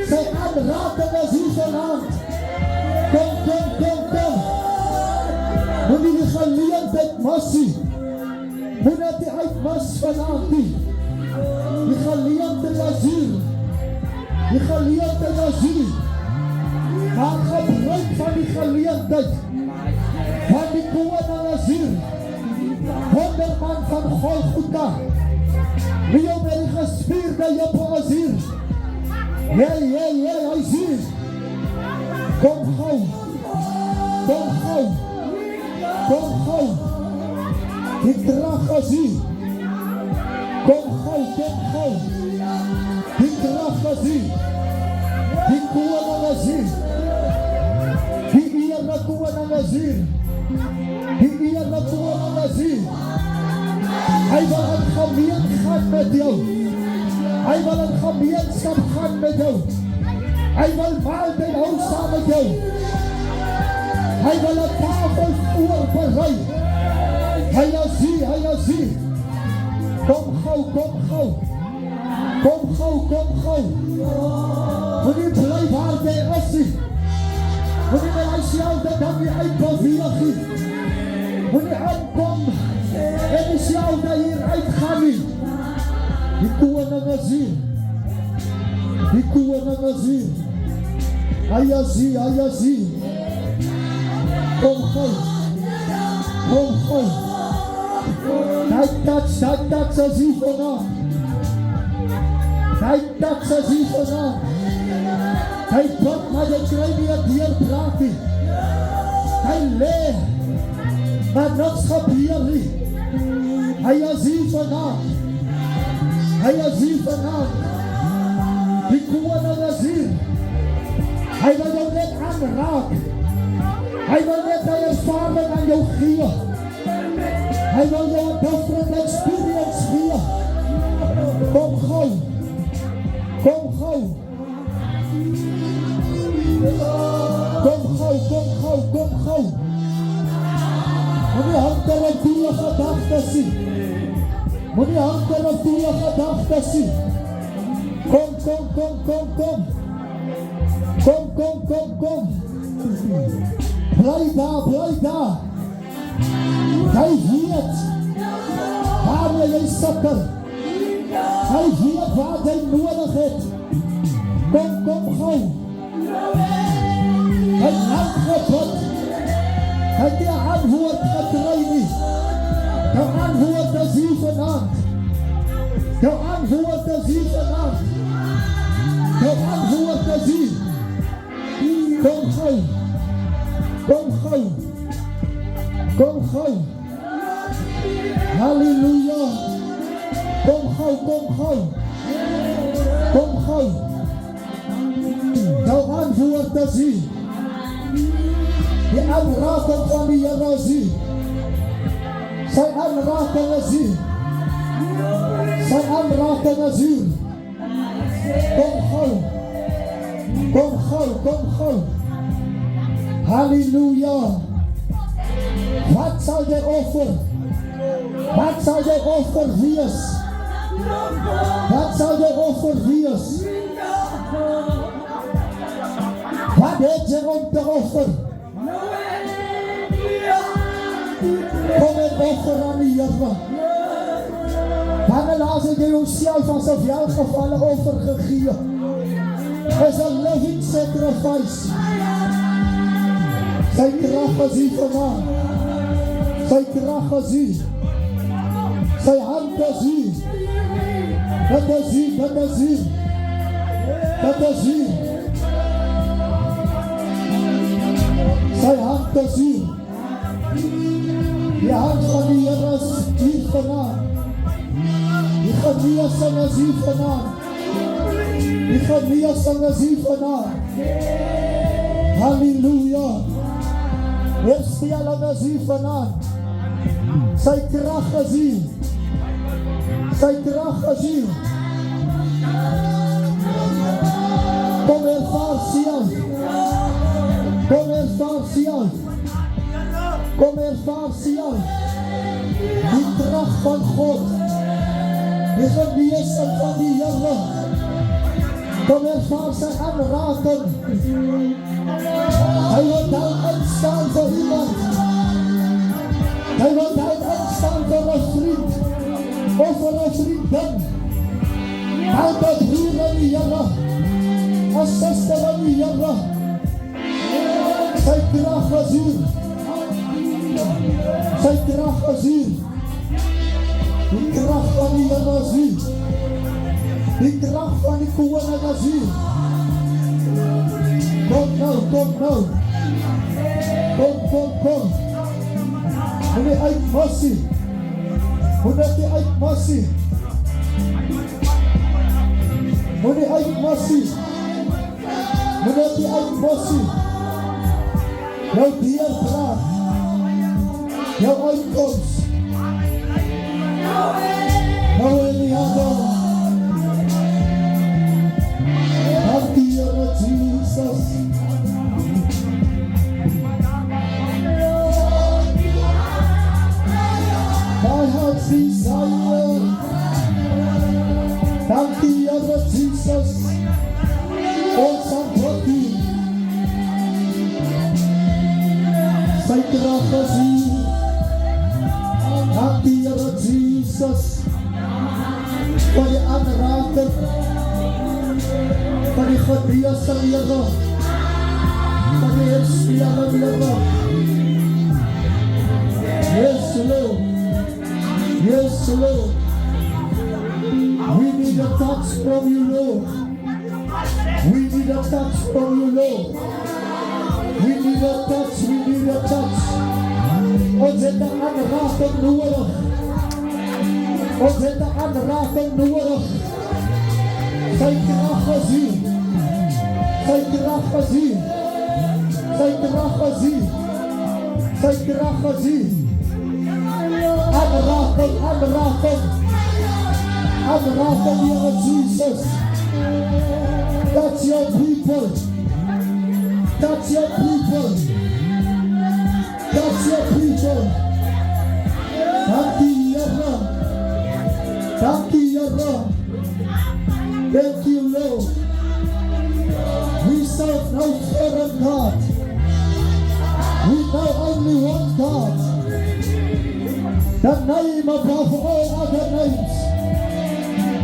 Sy aanraking is hier vanaand. Kom. Moet nie die geleentheid massie. Moet dat die uitmas vanaand nie. Die geleentheid is hier. Die geleentheid is hier. Maak gebruik van die geleentheid. Want die koning is hier. Wonderman van Golgotha. Wie jou met die gespierde jippe is hier. Hy is hier. Kom gauw. Die krag is hier. Kom gauw. Die krag is hier. Die koning is hier. Die ere koning is hier. Hy wil in gemeenskap met jou. Hy wil in gemeenskap gaan met jou. Hy wil maaltyd hou saam met jou. Hy wil 'n tafel voorberei. Hy is hier. Kom gauw. Moet nie bly waar jy is nie. Moet nie met jouself dat dan nie uitbeweeg nie. Moet nie aankom en jouself dat hier uitgaan nie. Die koning is hier. Hy is hier. Kom gauw. Hy touch is hier vanaf. Hy bid, maar jy kry nie 'n deurbraak nie. Hy lê, maar niks gebeur nie. Hy is hier vanaf. Die koning is hier. Hy wil jou net aanraak. Hy wil net 'n ervaring aan jou gee. Hy wil jou 'n different experience gee. Kom gauw. Moet nie hanker op die gedagtes sien. Kom. Bly daar. Hy weet waar jy sukkel. Hy weet wat jy nodig het. Kom gauw. Hy het gebid. Hy het die antwoord gekry nie. Jou antwoord is hier vanaand. Kom gauw. Halleluja. Kom gauw. Jou antwoord is hier. Die aanraking van die Here is hier. Sy aanraking is hier. Kom gauw. Halleluja. Wat sal jy offer? Wat sal jy offer wees? Wat het jy om te offer? Kom en offer aan die Here. Wanneer laas het jy jouself as 'n welgevalle offer gegee? Is 'n living sacrifice. Sy krag is hier vanaf. Sy hand is hier. Dat is hier. Sy hand is hier. Die hand van die Here is hier vanaf. Die geneesing is hier vanaf. Halleluja. Herstelling is hier vanaf. Sy krag is hier. Kom ervaar jy. Kom ervaar jy die krag van God. Die geneesing van die Here. Kom ervaar sy aanraking. Hy wil dan instaan vir iemand. Hy wil dan instaan vir 'n vriend of vir 'n vriendin. Altyd hier in die Here. As suster in die Here. Sy krag is hier. Sy krag is hier. Die krag van die Here is hier. Die krag van die koning is hier. Kom nou, kom nou. Kom. Moenie uitmassie. Moenie uitmassie. Moenie uitmassie. Moenie uitmassie. Jou deurbraak. Jou uitkomst. Nou in die hande. Dankie Here Jesus. My heart's desire. Dankie Here Jesus. Ons aanbid. Sy krag is hier. Dankie Here Jesus. Vir die aanraking. Vir die geneesing Here. Vir die herstelling Here. Yes Lord. Yes Lord. We need a touch from you Lord. We need a touch from you Lord. We need a touch. We need a touch. Ons het 'n aanraking nodig. Ons het 'n aanraking nodig. Sy krag is hier. Sy krag is hier. Sy krag is hier. Sy krag is hier. Aanraking, aanraking. Aanraking Here Jesus. Touch your people. Touch your people. Touch your people. Dankie Here. Dankie Here. Thank you Lord. We serve no foreign God. We know only one God. The name above all other names.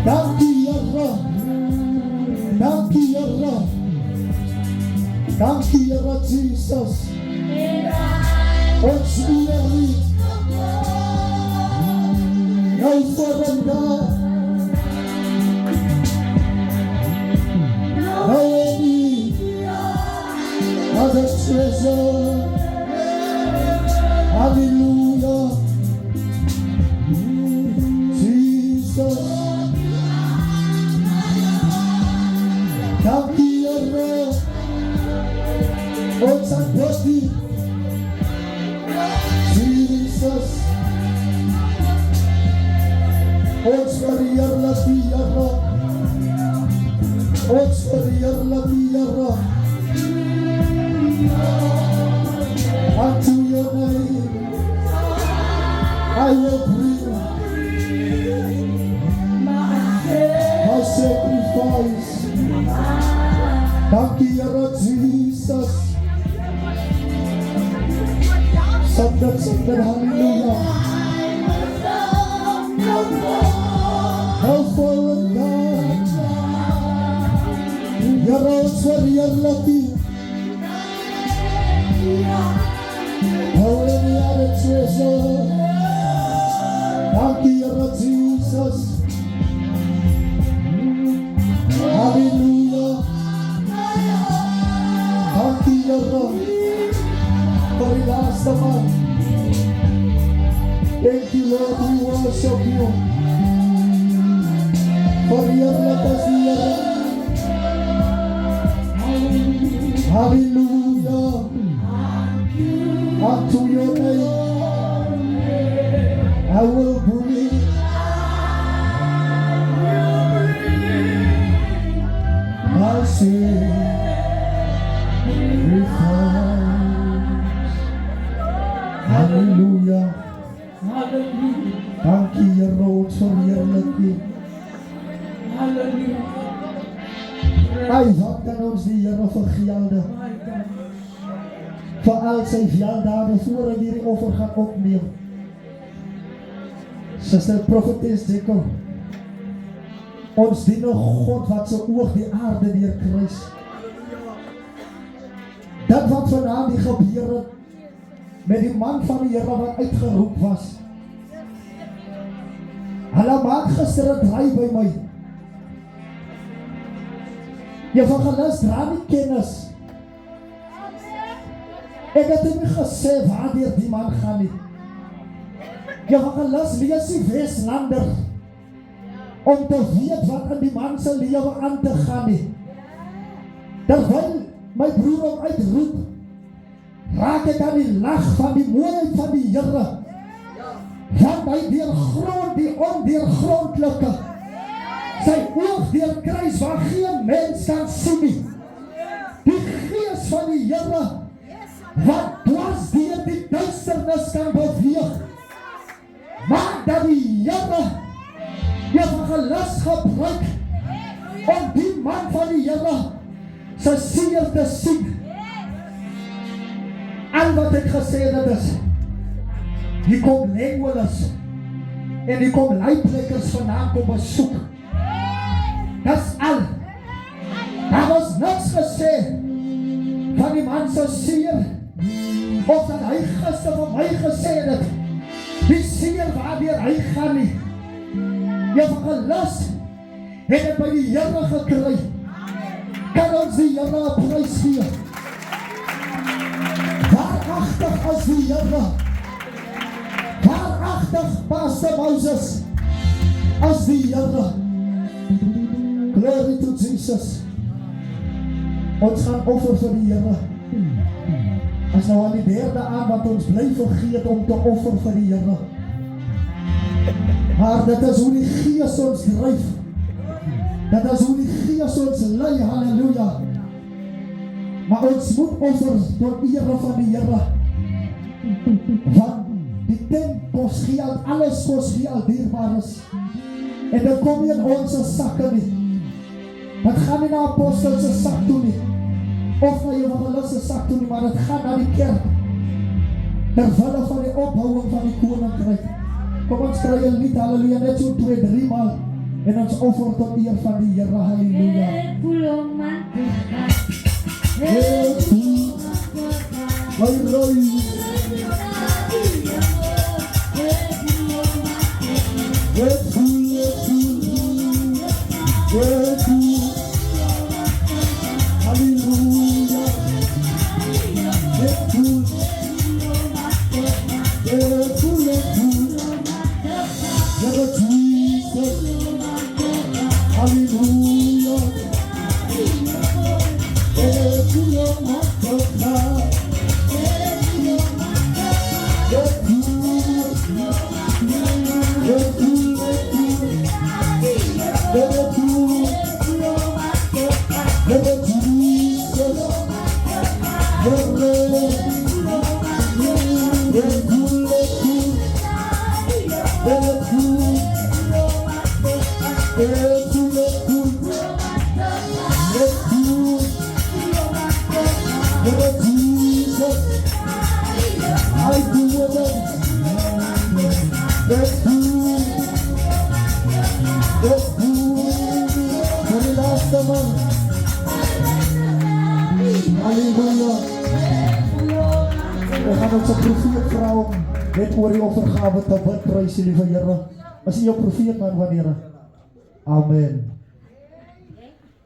Dankie Here. Dankie Here. Dankie Here Jesus. Ons eer U. No foreign God. No any other treasure. Hallelujah. Jesus. Dankie Here. Ons aanbid U. Jesus. Ons verheerlik U Here. Ons verheerlik U Here. Unto your name I will bring my sacrifice. Dankie Here Jesus. Sabdat hallelujah. No foreign God. Here ons verheerlik U. Oh, any other treasure. Dankie Here Jesus. Hallelujah. Dankie Here. For the last month. Thank you Lord, we worship you. For the let us hear. Hallelujah. Unto your name I will bring my sacrifice. vergelde. Vir al sy veldade voor hy hierdie offer gaan opneem. Suster Prophetess Jacob, ons dien 'n God wat sy oog die aarde deurkruis. Dat wat vanaand die gebeur het met die man van die Here wat uitgeroep was. Hulle maak gister 'n draai by my. Evangelis dra nie kennis. Ek het nie gesê waar die man gaan nie. Evangelis lees die Weslander om te weet wat in die man se lewe aan te gaan nie. Terwyl my broer hom uitroep, raak ek aan die lag van die mooiheid van die Here. Want hy deurgrond die ondeurgrondlike. Sy oog deurkruis waar geen mens kan sien nie. Die gees van die Here wat dwars deur die duisternis kan beweeg. Maak dat die Here Evangelis gebruik om die man van die Here sy seer te sien. Al wat ek gesê het is, hier kom Lengolas en hier kom leiplekkers vandaan kom besoek. Dis al. Daar was niks gesê van die man se seer of dat hy gister vir my gesê het die seer waardeur hy gaan nie. Evangelis het het by die Here gekry. Kan ons die Here 'n prys gee? Waaragtig as die Here. Waaragtig Pastor Moses as die Here. Glory to Jesus. Ons gaan offer vir die Here. As nou aan die derde aand wat ons bly vergeet om te offer vir die Here. Maar dit is hoe die Gees ons dryf. Dit is hoe die Gees ons lei, halleluja. Maar ons moet offer tot ere van die Here. Want die tent kos geld, alles kos geld dierbaar is. En dit kom nie in ons sakke nie. Het gaan nie na apostel se sak toe nie. Of na Evangelis se sak toe nie, maar het gaan na die kerk. Terwille van die ophouing van die koninkryk. Kom ons kry 'n lied, halleluja, net so 2-3 maal. En ons offer tot eer van die Here, halleluja. As jy jou profeet man van die Here. Amen.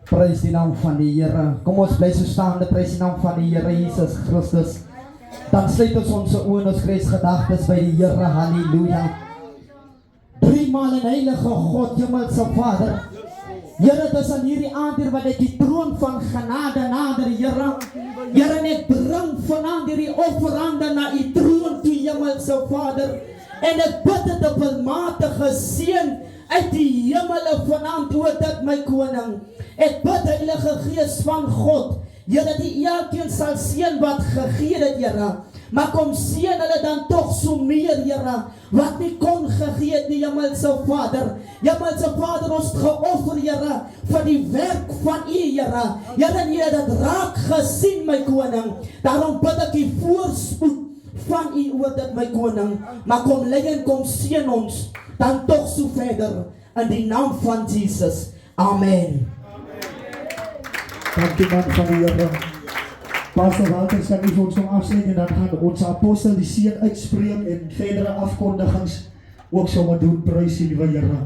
Prys die naam van die Here. Kom ons bly so staande, prys die naam van die Here Jesus Christus. Dan sluit ons ons oë en ons kruis gedagtes by die Here. Halleluja. Driemaal en heilige God, Hemelse Vader. Here, dis aan hierdie aand hier wat ek die troon van genade nader, Here. Here, net bring vanaand hierdie offerande na u troon toe, Hemelse Vader. En ek bid dit op 'n matige seën uit die hemele vanaand oor dit, my koning. Ek bid, Heilige Gees van God, Here, dat U elkeen sal seën wat gegee het, Here. maar kom seën hulle dan tog so meer, Here, wat nie kon gegee het nie, Hemelse Vader. Hemelse Vader, ons het geoffer, Here, vir die werk van U, Here. Here, en U het dit raak gesien, my koning. Daarom bid ek die voorspoed van U oor dit, my koning. Maar kom lei en kom seën ons dan tog so verder in die naam van Jesus. Amen. Dankie man van die Here. Pastor Walter sal nie vir ons nog afsluit en dan gaan ons apostel die seën uitspreek en verdere afkondigings ook sommer doen. Prys die liewe Here.